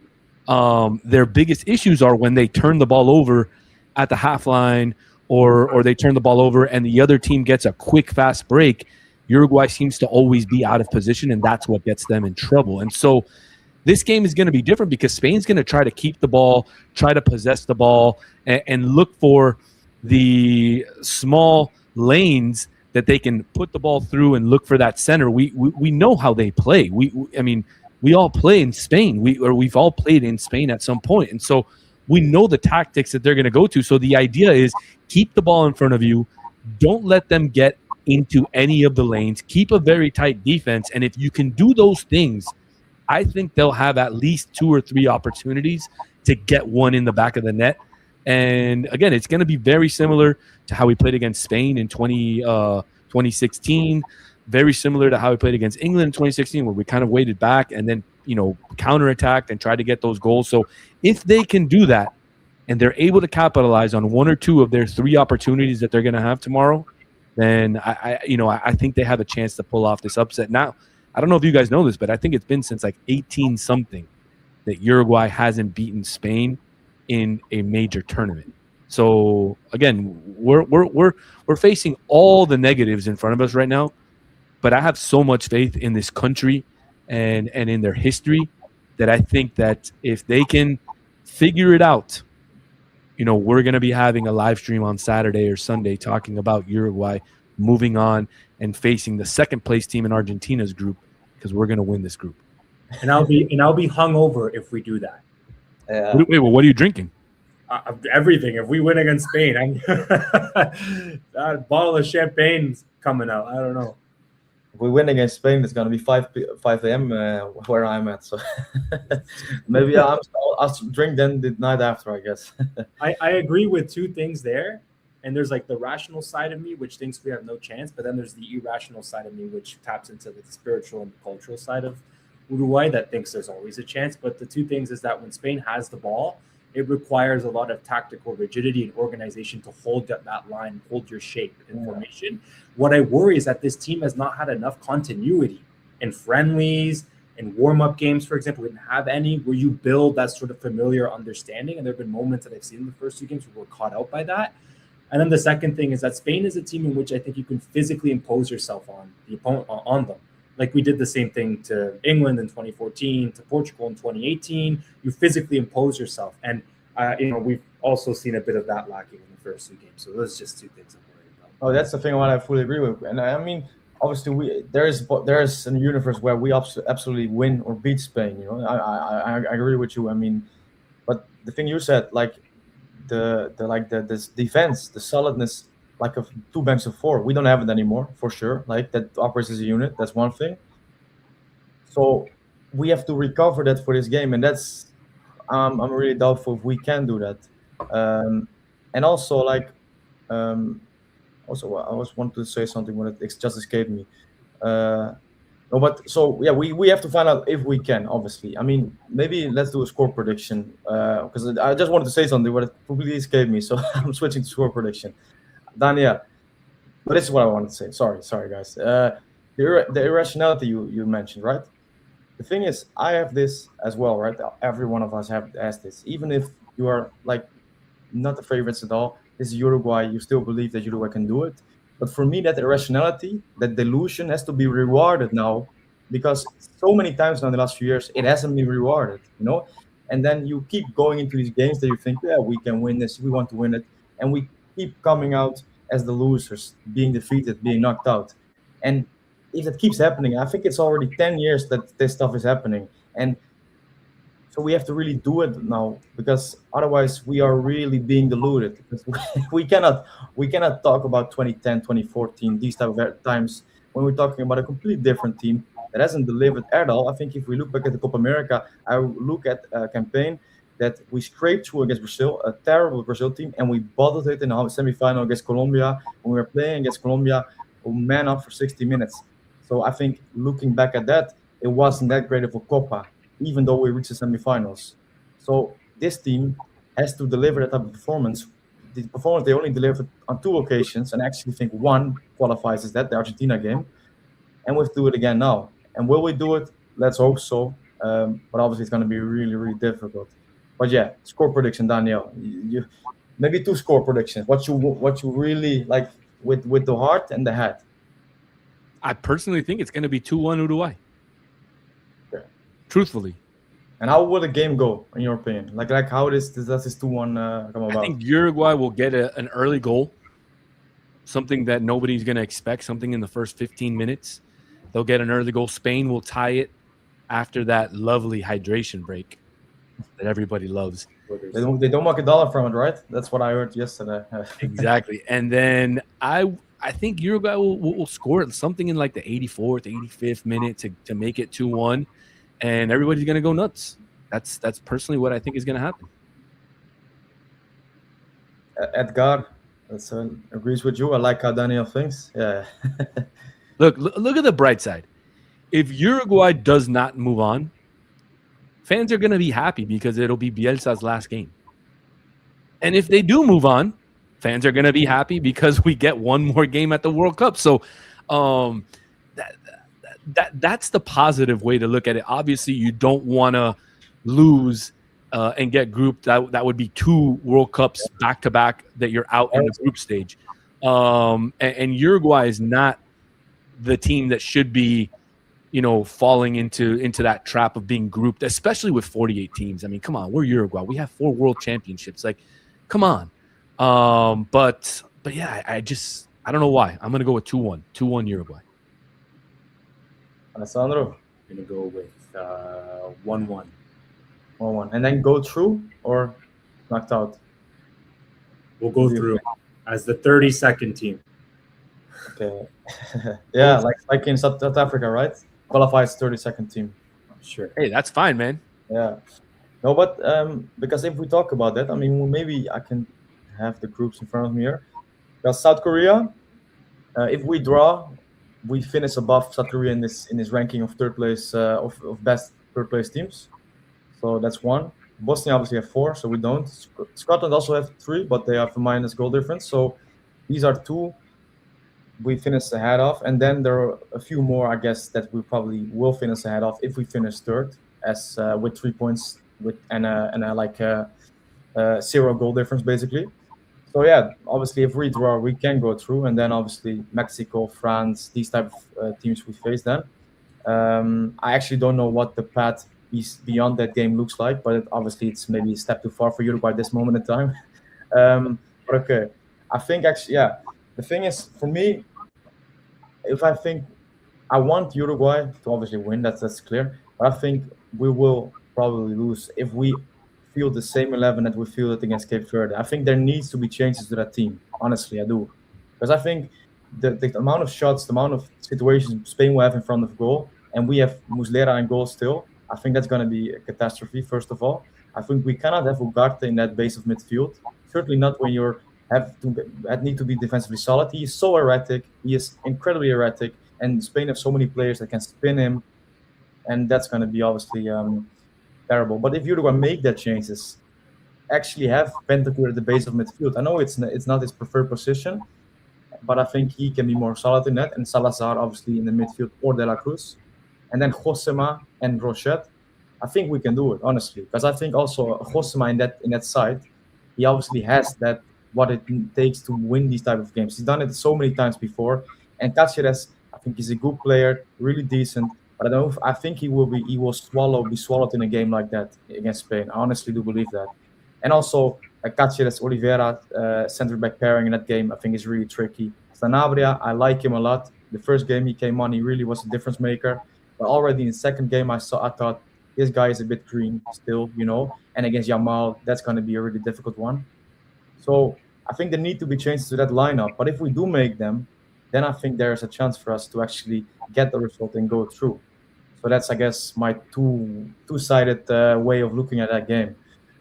Their biggest issues are when they turn the ball over at the half line, or they turn the ball over and the other team gets a quick, fast break. Uruguay seems to always be out of position, and that's what gets them in trouble. And so this game is going to be different, because Spain's going to try to keep the ball, try to possess the ball, and look for the small lanes that they can put the ball through and look for that center. We know how they play. I mean, we all play in Spain. We've all played in Spain at some point, and so we know the tactics that they're going to go to. So the idea is keep the ball in front of you. Don't let them get into any of the lanes. Keep a very tight defense, and if you can do those things, I think they'll have at least 2 or 3 opportunities to get one in the back of the net. And again, it's going to be very similar to how we played against Spain in 2016. Very similar to how we played against England in 2016, where we kind of waited back and then, counterattacked and tried to get those goals. So if they can do that and they're able to capitalize on 1 or 2 of their 3 opportunities that they're going to have tomorrow, then I think they have a chance to pull off this upset. Now, I don't know if you guys know this, but I think it's been since like 18 something that Uruguay hasn't beaten Spain in a major tournament. So again, we're facing all the negatives in front of us right now, but I have so much faith in this country and in their history that I think that if they can figure it out, we're going to be having a live stream on Saturday or Sunday talking about Uruguay moving on and facing the second place team in Argentina's group, because we're going to win this group. And I'll be hungover if we do that. Wait, well, what are you drinking? Everything. If we win against Spain, that bottle of champagne's coming out. I don't know. If we win against Spain, it's gonna be 5 a.m. Where I'm at. So maybe I'll drink then the night after, I guess. I agree with 2 things there. And there's like the rational side of me, which thinks we have no chance. But then there's the irrational side of me, which taps into the spiritual and cultural side of Uruguay that thinks there's always a chance. But the 2 things is that when Spain has the ball, it requires a lot of tactical rigidity and organization to hold that line, hold your shape and formation. What I worry is that this team has not had enough continuity in friendlies and warm-up games, for example. We didn't have any where you build that sort of familiar understanding. And there have been moments that I've seen in the first 2 games where we're caught out by that. And then the second thing is that Spain is a team in which I think you can physically impose yourself on the opponent, on them. Like we did the same thing to England in 2014, to Portugal in 2018. You physically impose yourself. And, we've also seen a bit of that lacking in the first 2 games. So those are just 2 things I'm worried about. Oh, that's the thing what I fully agree with. And I mean, obviously, there is a universe where we absolutely win or beat Spain. I agree with you. I mean, but the thing you said, like, this defense, the solidness, like of 2 banks of 4, we don't have it anymore for sure. Like that operates as a unit. That's one thing. So we have to recover that for this game, and that's I'm really doubtful if we can do that. And also like also I was wanted to say something when it just escaped me. No, but so yeah, we have to find out if we can. Obviously, I mean, maybe let's do a score prediction because I just wanted to say something, but it completely escaped me. So I'm switching to score prediction. Daniel, but this is what I wanted to say. Sorry, guys. The irrationality you mentioned, right? The thing is, I have this as well, right? Every one of us has this. Even if you are like not the favorites at all, this is Uruguay. You still believe that Uruguay can do it. But for me, that irrationality, that delusion has to be rewarded now, because so many times now in the last few years, it hasn't been rewarded, And then you keep going into these games that you think, yeah, we can win this, we want to win it. And we keep coming out as the losers, being defeated, being knocked out. And if it keeps happening, I think it's already 10 years that this stuff is happening. And so we have to really do it now, because otherwise we are really being deluded. Because we cannot talk about 2010, 2014, these type of times when we're talking about a completely different team that hasn't delivered at all. I think if we look back at the Copa America, I look at a campaign that we scraped through against Brazil, a terrible Brazil team, and we bottled it in the semifinal against Colombia. When we were playing against Colombia, we man up for 60 minutes. So I think looking back at that, it wasn't that great of a Copa, even though we reached the semifinals. So this team has to deliver that type of performance. The performance they only delivered on 2 occasions, and actually think 1 qualifies as that, the Argentina game. And we'll do it again now. And will we do it? Let's hope so. But obviously it's going to be really, really difficult. But yeah, score prediction, Daniel. You maybe 2 score predictions. What you really like with the heart and the head. I personally think it's going to be 2-1 Uruguay. Okay. Truthfully. And how will the game go, in your opinion? Like how does this 2-1 come about? I think Uruguay will get an early goal. something that nobody's going to expect, something in the first 15 minutes. They'll get an early goal. Spain will tie it after that lovely hydration break that everybody loves. They don't make a dollar from it, right? That's what I heard yesterday. Exactly. And then I think Uruguay will score something in like the 84th, 85th minute to make it 2-1, and everybody's going to go nuts. That's personally what I think is going to happen. Edgar, agrees with you. I like how Daniel thinks. Yeah. Look at the bright side. If Uruguay does not move on, fans are going to be happy because it'll be Bielsa's last game. And if they do move on, fans are going to be happy because we get one more game at the World Cup. So that's the positive way to look at it. Obviously, you don't want to lose and get grouped. That would be 2 World Cups back-to-back that you're out in the group stage. And Uruguay is not the team that should be, falling into that trap of being grouped, especially with 48 teams. I mean, come on, we're Uruguay. We have 4 world championships. Like, come on. But yeah, I don't know why. I'm gonna go with 2-1. 2-1 Uruguay. Alessandro? I'm going to go with 1-1. 1-1. And then go through or knocked out? We'll go through as the 32nd team. Okay. Yeah, like in South Africa, right? Qualifies 32nd team. Sure. Hey, that's fine, man. Yeah. No, but because if we talk about that, I mean, maybe I can have the groups in front of me here. Because South Korea, if we draw, we finish above South Korea in this ranking of third place of best third place teams. So that's 1. Bosnia obviously have 4, so we don't. Scotland also have 3, but they have a minus goal difference. So these are 2 we finish ahead of, and then there are a few more, I guess, that we probably will finish ahead of if we finish third, as with 3 points and a 0 goal difference basically. So yeah, obviously if we draw, we can go through, and then obviously Mexico, France, these type of teams we face then. I actually don't know what the path beyond that game looks like, but obviously it's maybe a step too far for Uruguay at this moment in time. But okay, I think actually, yeah, the thing is for me, if I think I want Uruguay to obviously win, that's clear. But I think we will probably lose if we field the same 11 that we fielded against Cape Verde. I think there needs to be changes to that team. Honestly, I do, because I think the amount of shots, the amount of situations Spain will have in front of goal, and we have Muslera in goal still. I think that's going to be a catastrophe. First of all, I think we cannot have Ugarte in that base of midfield. Certainly not when you need to be defensively solid. He is so erratic. He is incredibly erratic, and Spain have so many players that can spin him, and that's going to be obviously terrible. But if Uruguay make that changes, actually have Bentancur at the base of midfield. I know it's not his preferred position, but I think he can be more solid in that. And Salazar obviously in the midfield, or De La Cruz, and then Josema and Rochette. I think we can do it, honestly, because I think also Josema in that side, he obviously has that what it takes to win these type of games. He's done it so many times before. And Cáceres, I think he's a good player, really decent. But I don't. I think he will be swallowed in a game like that against Spain. I honestly do believe that. And also Cáceres, Oliveira, center back pairing in that game, I think is really tricky. Sanabria, I like him a lot. The first game he came on, he really was a difference maker. But already in the second game, I thought this guy is a bit green still, And against Yamal, that's going to be a really difficult one. So I think there need to be changes to that lineup. But if we do make them, then I think there's a chance for us to actually get the result and go through. So that's, I guess, my two-sided way of looking at that game.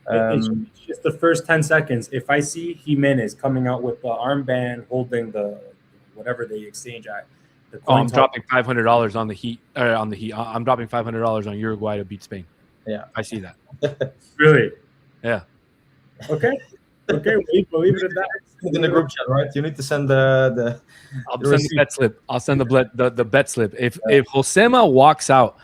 It's just the first 10 seconds. If I see Jimenez coming out with the armband holding the whatever they exchange at, I'm dropping $500 on the Heat. I'm dropping $500 on Uruguay to beat Spain. Yeah, I see that. Really? Yeah. Okay. Okay, we'll leave it at that. In the group chat, right? You need to send the I'll send the bet slip. I'll send the bet slip. If Josema walks out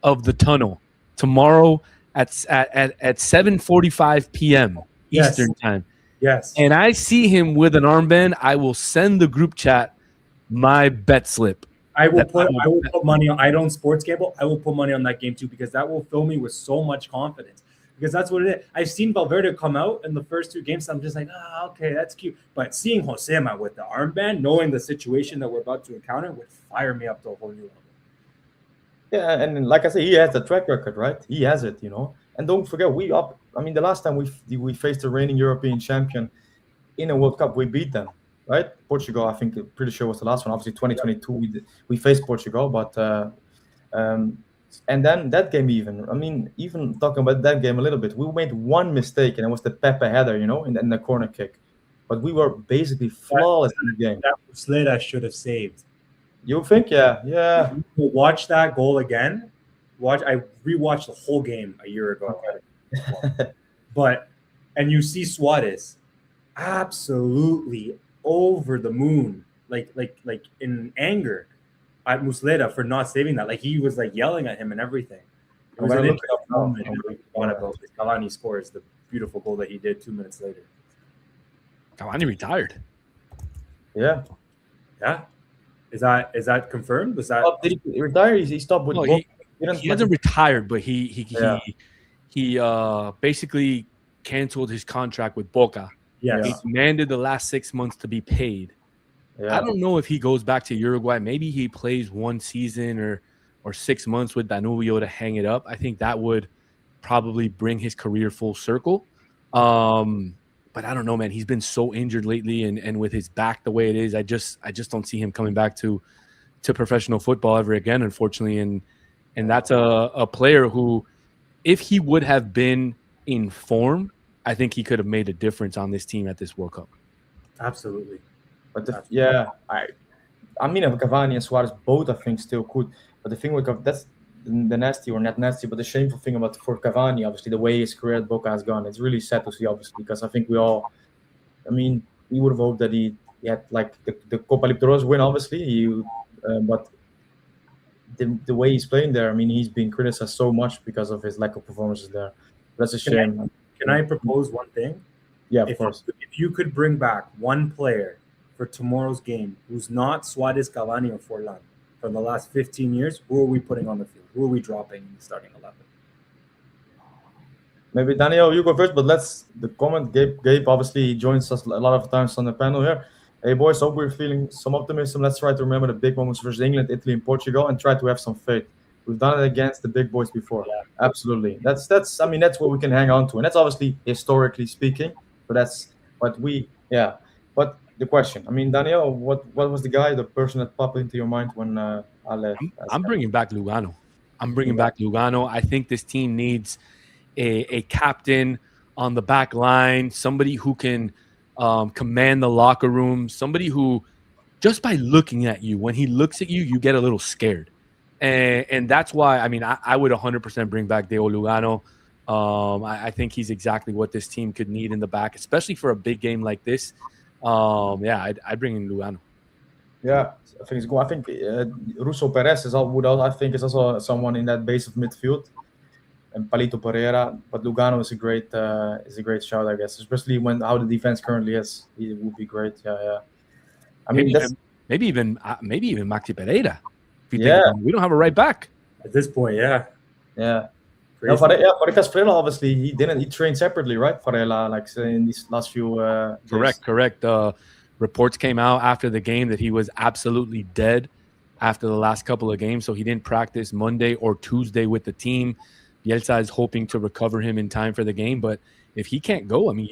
of the tunnel tomorrow at 7:45 p.m. Eastern time, yes, and I see him with an armband, I will send the group chat my bet slip. I will put money on. I don't sports gamble. I will put money on that game too, because that will fill me with so much confidence. because that's what it is. I've seen Valverde come out in the first 2 games. So I'm just like, okay, that's cute. But seeing Josema with the armband, knowing the situation that we're about to encounter, would fire me up to a whole new level. Yeah, and like I say, he has the track record, right? He has it, And don't forget, the last time we faced the reigning European champion in a World Cup, we beat them, right? Portugal, I think, pretty sure was the last one. Obviously, 2022, we faced Portugal, but and then that game even talking about that game a little bit, we made one mistake, and it was the Pepe header, in the corner kick. But we were basically flawless in the game. That Muslera should have saved. You think? Yeah. Watch that goal again. I rewatched the whole game a year ago. Okay. And you see Suarez absolutely over the moon, like in anger at Muslera for not saving that. Like he was like yelling at him and everything. It was an interesting moment. Cavani scores the beautiful goal that he did 2 minutes later. Cavani retired. Yeah. Is that confirmed? Was that did he retire? He stopped with he hasn't retired, but he basically canceled his contract with Boca. Yes. He demanded the last 6 months to be paid. Yeah. I don't know if he goes back to Uruguay. Maybe he plays 1 season or 6 months with Danubio to hang it up. I think that would probably bring his career full circle. But I don't know, man. He's been so injured lately, and with his back the way it is, I just don't see him coming back to professional football ever again, unfortunately. And that's a player who, if he would have been in form, I think he could have made a difference on this team at this World Cup. Absolutely. But Cavani and Suarez both, I think, still could. But the thing with that's the nasty, or not nasty, but the shameful thing for Cavani, obviously, the way his career at Boca has gone, it's really sad to see, obviously, because I think we would have hoped that he had like the Copa Libertadores win, obviously. But the way he's playing there, he's being criticized so much because of his lack of performances there. That's a shame. Can I propose one thing? Yeah, of course. If you could bring back one player for tomorrow's game who's not Suarez, Cavani, or Forlan from the last 15 years, who are we putting on the field? Who are we dropping in the starting 11? Maybe Daniel, you go first, but the comment. Gabe obviously joins us a lot of times on the panel here. Hey boys, hope we're feeling some optimism. Let's try to remember the big moments versus England, Italy, and Portugal, and try to have some faith. We've done it against the big boys before. Yeah. Absolutely. That's what we can hang on to, and that's obviously historically speaking. But But the question, Daniel, what was the person that popped into your mind when I'm bringing back Lugano. I think this team needs a captain on the back line, somebody who can command the locker room, somebody who, just by looking at you, when he looks at you, you get a little scared. And that's why, I would 100% bring back Deo Lugano. I think he's exactly what this team could need in the back, especially for a big game like this. I'd bring in Lugano. Yeah, I think it's good. I think Russo Perez is also someone in that base of midfield, and Palito Pereira. But Lugano is a great shout, I guess, especially how the defense currently is. It would be great. Yeah. Maybe even Maxi Pereira. We don't have a right back at this point. Yeah. No, Varela, obviously, he trained separately, right? Varela, in these last few days. Correct. Reports came out after the game that he was absolutely dead after the last couple of games, so he didn't practice Monday or Tuesday with the team. Bielsa is hoping to recover him in time for the game, but if he can't go, who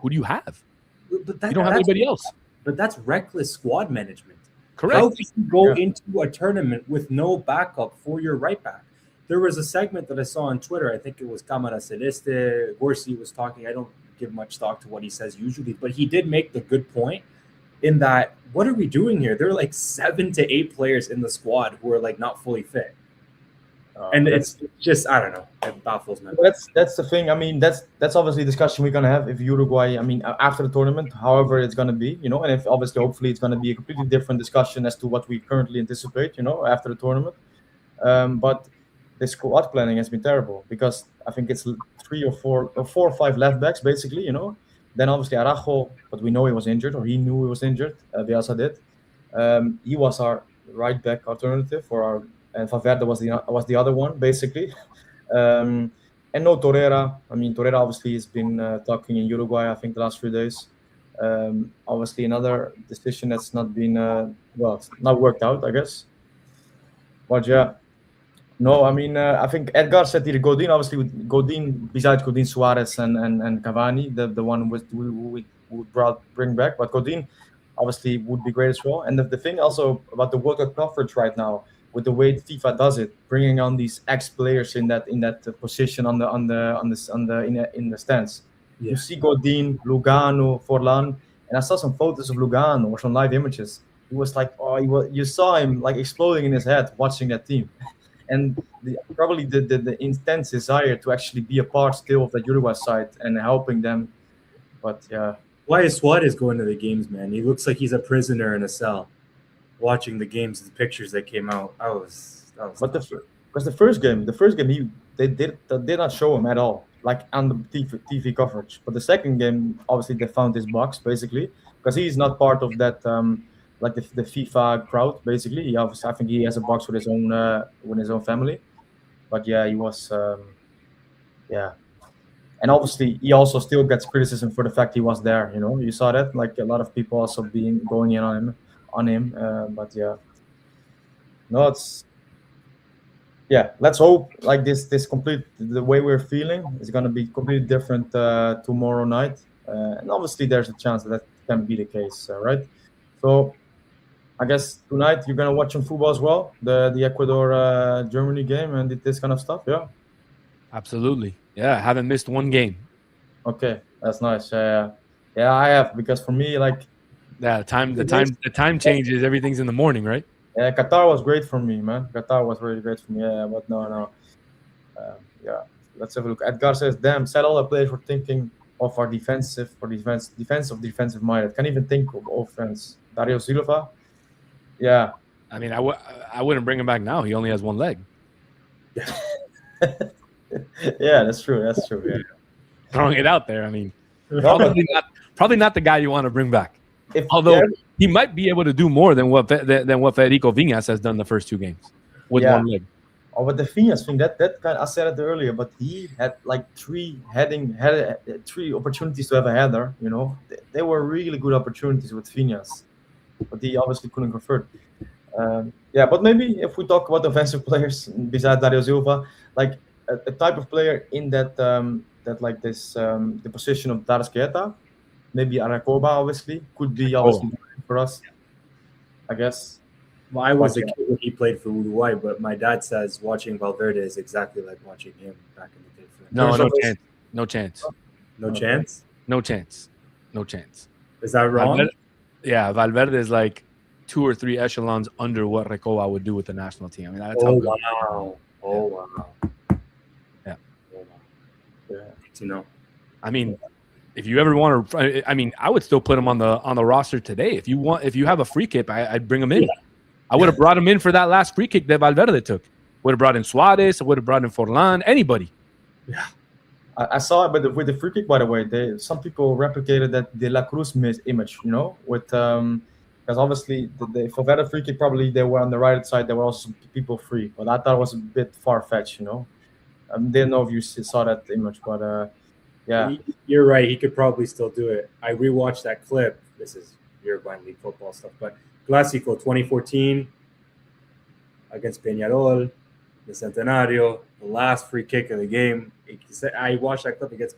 do you have? You don't have anybody else. But that's reckless squad management. Correct. How can you go into a tournament with no backup for your right back? There was a segment that I saw on Twitter. I think it was Camara Celeste. Gorsi was talking. I don't give much thought to what he says usually, but he did make the good point in that, what are we doing here? There are 7 to 8 players in the squad who are not fully fit. And it's just, I don't know. It baffles me. That's the thing. That's obviously a discussion we're gonna have if Uruguay. After the tournament, however it's gonna be, and if hopefully it's gonna be a completely different discussion as to what we currently anticipate, after the tournament. But the squad planning has been terrible, because I think it's 3 or 4 or 5 left backs basically. Then obviously Araujo, but we know he was injured, or he knew he was injured. Bielsa did. He was our right back alternative for our. And Verde was the other one, basically. And no Torreira. I mean, Torreira obviously has been talking in Uruguay, I think, the last few days. Obviously, another decision that's not been, well, it's not worked out, I guess. But yeah, no, I mean, I think Edgar said here Godin, obviously, with Godin, besides Godin, Suarez and Cavani, the one with we would bring back. But Godin obviously would be great as well. And the thing also about the World Cup coverage right now, with the way FIFA does it, bringing on these ex players in that position in the stands. Yeah. You see Godin, Lugano, Forlan, and I saw some photos of Lugano or some live images. He was like, you saw him like exploding in his head watching that team. And probably the intense desire to actually be a part still of that Uruguay side and helping them. But yeah, Why is Suarez going to the games, man? He looks like he's a prisoner in a cell, watching the games, the pictures that came out. but because the first game they did not show him at all, like on the TV coverage. But the second game, obviously they found his box basically because he's not part of that like the FIFA crowd basically. He obviously I think he has a box with his own family. But yeah, he was yeah. And obviously, he also still gets criticism for the fact he was there. You know, you saw that, like a lot of people also going in on him. But yeah, no, it's yeah. Let's hope like this complete the way we're feeling is gonna be completely different tomorrow night. And obviously, there's a chance that can be the case, right? So I guess tonight you're gonna watch some football as well, the Ecuador Germany game and this kind of stuff. Yeah. Absolutely. Yeah, I haven't missed one game. Okay, that's nice. Yeah, I have because for me, like, Yeah, the time changes. Everything's in the morning, right? yeah, Qatar was great for me, man. Qatar was really great for me. Yeah, but no. Yeah, let's have a look. Edgar says, "Damn, said all the players were thinking of our defensive minded. Can't even think of offense." Dario Silva. Yeah, I mean, I wouldn't bring him back now. He only has one leg. yeah, that's true. That's true. Yeah. Throwing it out there. I mean, No, but probably not the guy you want to bring back. if Although he might be able to do more than what Federico Viñas has done the first two games with Yeah. one leg. Oh, but the Phineas thing, that kind I said it earlier, but he had like had three opportunities to have a header. You know, they were really good opportunities with Phineas, but he obviously couldn't convert. Yeah, but maybe if we talk about offensive players besides Dario Silva, like a type of player in that like this the position of Darsketa, maybe Aracoba obviously could be obviously for us, I guess. Well, I was a kid when he played for Uruguay, but my dad says watching Valverde is exactly like watching him back in the day. No There's chance. No chance. No chance. No chance. No chance. Is that wrong? Valverde is like 2 or 3 echelons under what Recoba would do with the national team. I mean, that's how Oh good. wow! Oh wow! Yeah. Oh, wow. Yeah. Good to know. I mean, if you ever want to, I mean, I would still put him on the roster today. If you have a free kick, I'd bring him in. Yeah. I would have brought him in for that last free kick that Valverde took. Would have brought in Suarez. I would have brought in Forlan. Anybody. I saw it, but with the free kick, by the way, some people replicated that De La Cruz image, you know, with because obviously for that free kick, probably they were on the right side. There were also some people free, but I thought it was a bit far fetched, you know. Didn't know if you saw that image, but yeah, You're right. He could probably still do it. I rewatched that clip. This is Uruguayan League football stuff, but Clásico 2014 against Peñarol, the Centenario, the last free kick of the game. I watched that clip. It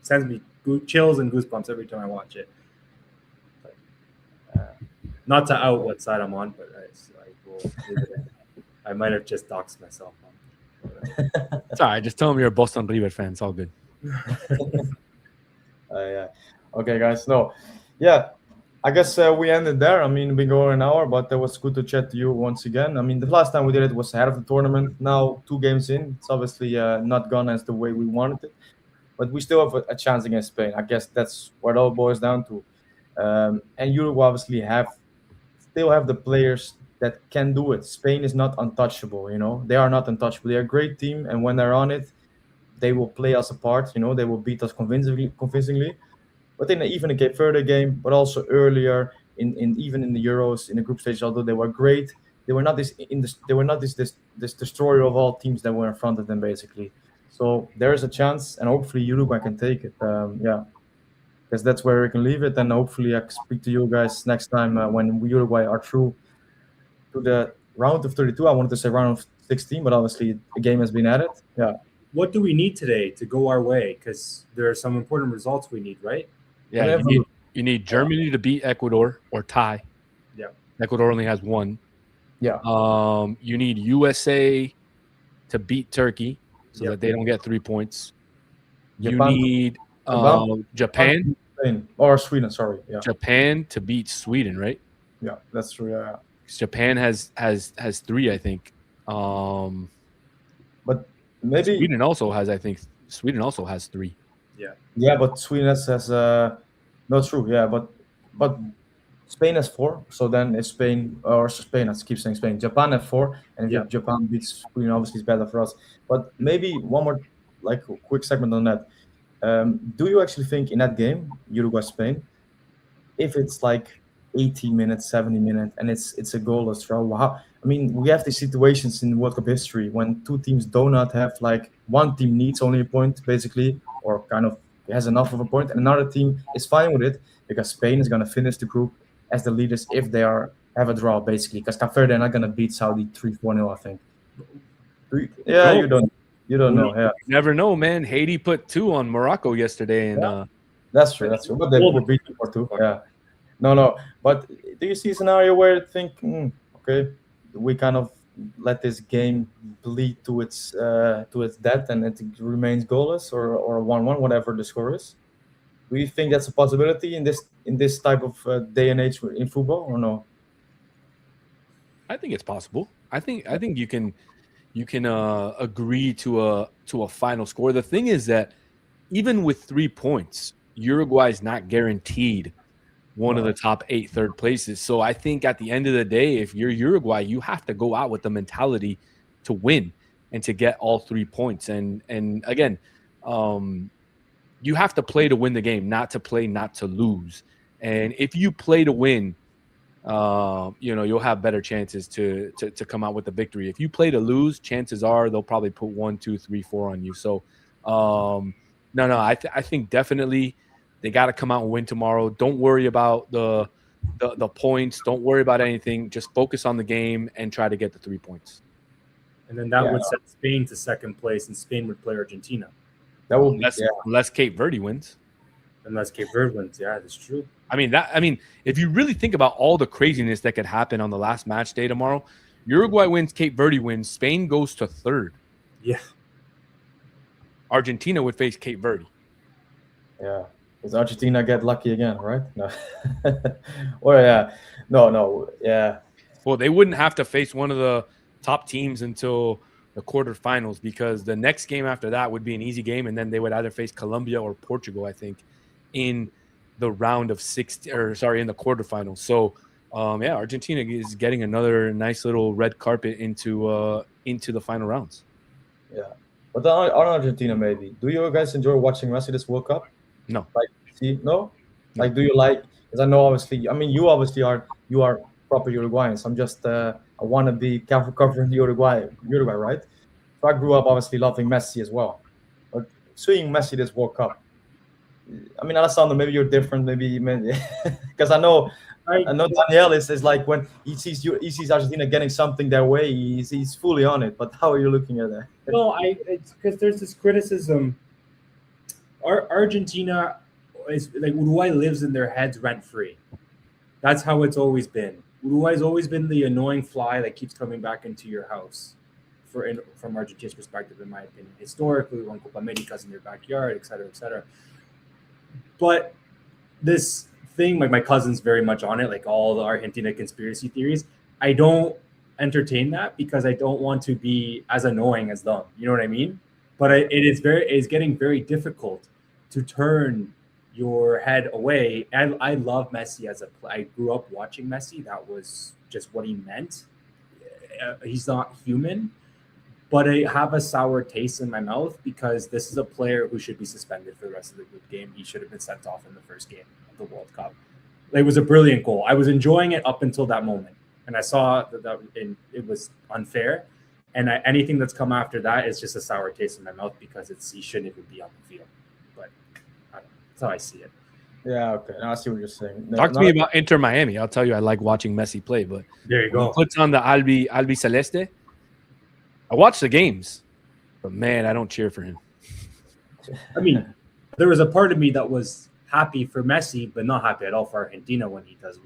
sends me chills and goosebumps every time I watch it. But, not to out what side I'm on, but I will leave it in. I might have just doxed myself. It's all right. Just tell him you're a Boston River fan. It's all good. yeah. Okay, guys. No, yeah. I guess we ended there. I mean, we go an hour, but it was good to chat to you once again. I mean, the last time we did it was ahead of the tournament. Now 2 games in, it's obviously not gone as the way we wanted it, but we still have a chance against Spain. I guess that's what it all boils down to. And Uruguay obviously still have the players that can do it. Spain is not untouchable. You know, they are not untouchable. They're a great team, and when they're on it, they will play us apart. You know, they will beat us convincingly. But even the Cape Verde game, but also earlier even in the Euros in the group stage, although they were great, they were not this destroyer of all teams that were in front of them basically. So there is a chance, and hopefully Uruguay can take it. Yeah, because that's where we can leave it, and hopefully I can speak to you guys next time when Uruguay are through to the round of 32. I wanted to say round of 16, but obviously a game has been added. Yeah, What do we need today to go our way? Because there are some important results we need, right? Yeah, Let me have a look. you need Germany to beat Ecuador or tie. Yeah. Ecuador only has one. Yeah, You need USA to beat Turkey so Yep. that they don't get 3 points. You Japan, need Japan, Japan Spain, or Sweden. Sorry. Yeah, Japan to beat Sweden, right? yeah, that's true. Yeah, 'Cause Japan has 3, I think. but maybe Sweden also has 3. yeah, but Sweden has not true. Yeah, but Spain has 4, so then it's Spain or Spain. I keep saying Spain. Japan has 4, and if Yeah. Japan beats Sweden, obviously it's better for us. But maybe one more like quick segment on that. Do you actually think in that game, Uruguay Spain, if it's like 80 minutes, 70 minutes, and it's a goalless draw? How, I mean, we have these situations in World Cup history when two teams do not have like one team needs only a point basically, or kind of has enough of a point, and another team is fine with it because Spain is going to finish the group as the leaders if they have a draw basically. Because Cape Verde are not going to beat Saudi 3-4-0, I think. Yeah, No. you don't know. Yeah, You never know, man. Haiti put 2 on Morocco yesterday, and that's true. That's true. But they were beaten for 2. Yeah. No. But do you see a scenario where you think, okay, we kind of let this game bleed to its death and it remains goalless or 1-1, whatever the score is? Do you think that's a possibility in this type of day and age in football or no? I think it's possible. I think you can agree to a final score. The thing is that even with 3 points, Uruguay is not guaranteed one of the top 8 third places. So I think at the end of the day, if you're Uruguay, you have to go out with the mentality to win and to get all 3 points. And again, you have to play to win the game, not to lose. And if you play to win, you'll have better chances to come out with the victory. If you play to lose, chances are they'll probably put 1, 2, 3, 4 on you. So no, I think definitely they got to come out and win tomorrow. Don't worry about the points. Don't worry about anything. Just focus on the game and try to get the 3 points. And then that would set Spain to second place, and Spain would play Argentina. That would unless Cape Verde wins. Unless Cape Verde wins, yeah, that's true. I mean, if you really think about all the craziness that could happen on the last match day tomorrow, Uruguay wins, Cape Verde wins, Spain goes to 3rd. Yeah. Argentina would face Cape Verde. Yeah. Does Argentina get lucky again, right? No. Or yeah. Well, they wouldn't have to face one of the top teams until the quarterfinals because the next game after that would be an easy game, and then they would either face Colombia or Portugal, I think, in the round of in the quarterfinals. So, Argentina is getting another nice little red carpet into the final rounds. Yeah, but on Argentina, maybe. Do you guys enjoy watching Messi this World Cup? No. Like, do you like? Because I know, obviously, I mean, you are proper Uruguayans. I'm just I want to be covering Uruguay, right? So I grew up obviously loving Messi as well. But seeing Messi this World Cup, I mean, Alessandro, maybe you're different, maybe because I know Daniel is like when he sees Argentina getting something their way, he's fully on it. But how are you looking at that? No, it's because there's this criticism. Argentina is like Uruguay lives in their heads rent free. That's how it's always been. Uruguay's always been the annoying fly that keeps coming back into your house. From Argentina's perspective, in my opinion, historically, we won Copa Americas in their backyard, et cetera, et cetera. But this thing, like my cousin's very much on it, like all the Argentina conspiracy theories. I don't entertain that because I don't want to be as annoying as them. You know what I mean? But it's getting very difficult to turn your head away. And I love Messi I grew up watching Messi. That was just what he meant. He's not human, but I have a sour taste in my mouth because this is a player who should be suspended for the rest of the group game. He should have been sent off in the first game of the World Cup. It was a brilliant goal. I was enjoying it up until that moment. And I saw that it was unfair. And anything that's come after that is just a sour taste in my mouth because he shouldn't even be on the field. But I don't know. That's how I see it. Yeah, okay. I see what you're saying. Talk to me about Inter Miami. I'll tell you, I like watching Messi play, but there you when go. he puts on the Albi Celeste, I watch the games, but man, I don't cheer for him. I mean, there was a part of me that was happy for Messi, but not happy at all for Argentina when he does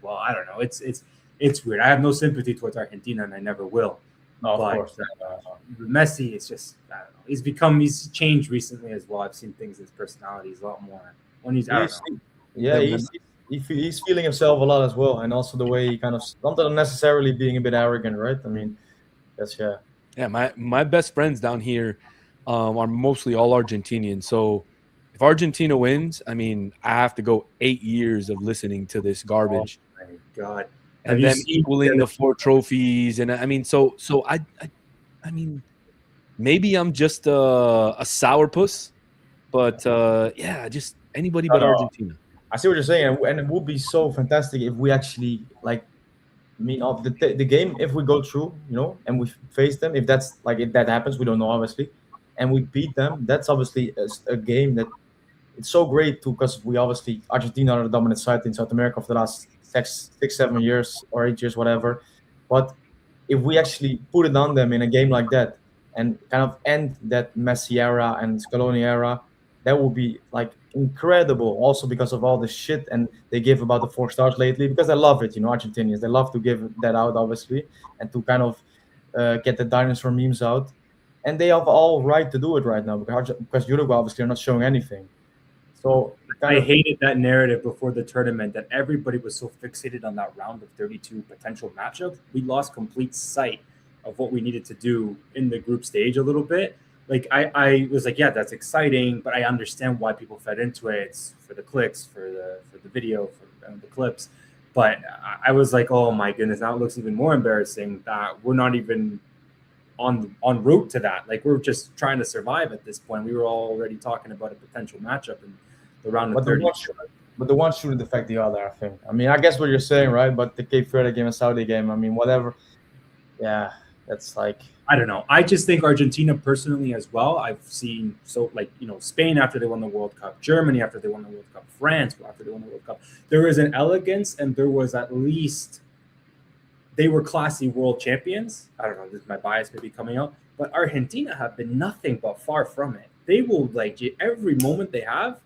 well. I don't know. It's weird. I have no sympathy towards Argentina, and I never will. No, of But course. Messi is just, I don't know. He's changed recently as well. I've seen things in his personality. He's a lot more when he's, I don't know. Yeah, he's feeling himself a lot as well, and also the way he kind of not necessarily being a bit arrogant, right? I mean, Yeah, my best friends down here are mostly all Argentinian. So if Argentina wins, I mean, I have to go 8 years of listening to this garbage. Oh my God. And then equaling the 4 trophies. And I mean, so I mean, maybe I'm just a sourpuss, but yeah, just anybody but Argentina. I see what you're saying, and it would be so fantastic if we actually of the game, if we go through, and we face them. If that happens, we don't know obviously, and we beat them. That's obviously a game that it's so great too, because we obviously Argentina are the dominant side in South America for the last 6, 7 years or 8 years, whatever. But if we actually put it on them in a game like that and kind of end that Messi era and Scaloni era, that would be incredible. Also because of all the shit and they give about the 4 stars lately, because they love it, Argentinians. They love to give that out, obviously, and to kind of get the dinosaur memes out. And they have all right to do it right now because Uruguay obviously are not showing anything. So I hated that narrative before the tournament that everybody was so fixated on that round of 32 potential matchup. We lost complete sight of what we needed to do in the group stage a little bit. I was like, yeah, that's exciting, but I understand why people fed into it. It's for the clicks, for the video, for the clips. But I was like, oh my goodness, now it looks even more embarrassing that we're not even on route to that. We're just trying to survive at this point. We were already talking about a potential matchup in the round of 30. But the one shouldn't affect the other, I think. I mean, I guess what you're saying, right? But the Cape Verde game and Saudi game, I mean, whatever. Yeah, that's I don't know. I just think Argentina personally as well. I've seen Spain after they won the World Cup, Germany after they won the World Cup, France after they won the World Cup. There was an elegance and there was at least they were classy world champions. I don't know, this is my bias maybe coming out, but Argentina have been nothing but far from it. They will every moment they have,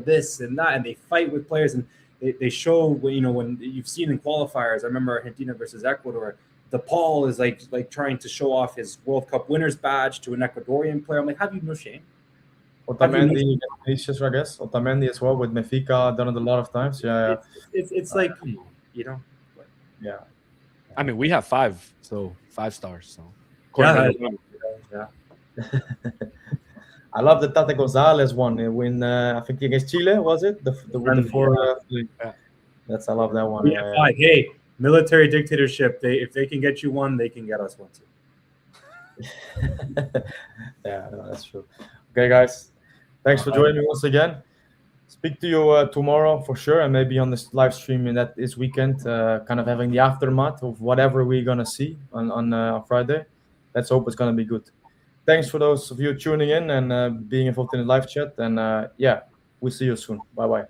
this and that, and they fight with players and they show when you've seen in qualifiers. I remember Argentina versus Ecuador. DePaul is trying to show off his World Cup winner's badge to an Ecuadorian player. I'm like, have you no shame? Otamendi, I guess. Otamendi as well with Benfica, done it a lot of times. Yeah. It's like, come on, But, yeah. I mean, we have 5 stars. So yeah. I love the Tate Gonzalez one when I think against Chile, was it? The 4. That's I love that one. Yeah. Hey, military dictatorship. If they can get you one, they can get us one too. Yeah, no, that's true. Okay, guys, thanks for joining me once again. Speak to you tomorrow for sure, and maybe on this live stream this weekend, kind of having the aftermath of whatever we're gonna see on Friday. Let's hope it's gonna be good. Thanks for those of you tuning in and being involved in the live chat. And we'll see you soon. Bye-bye.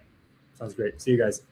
Sounds great. See you guys.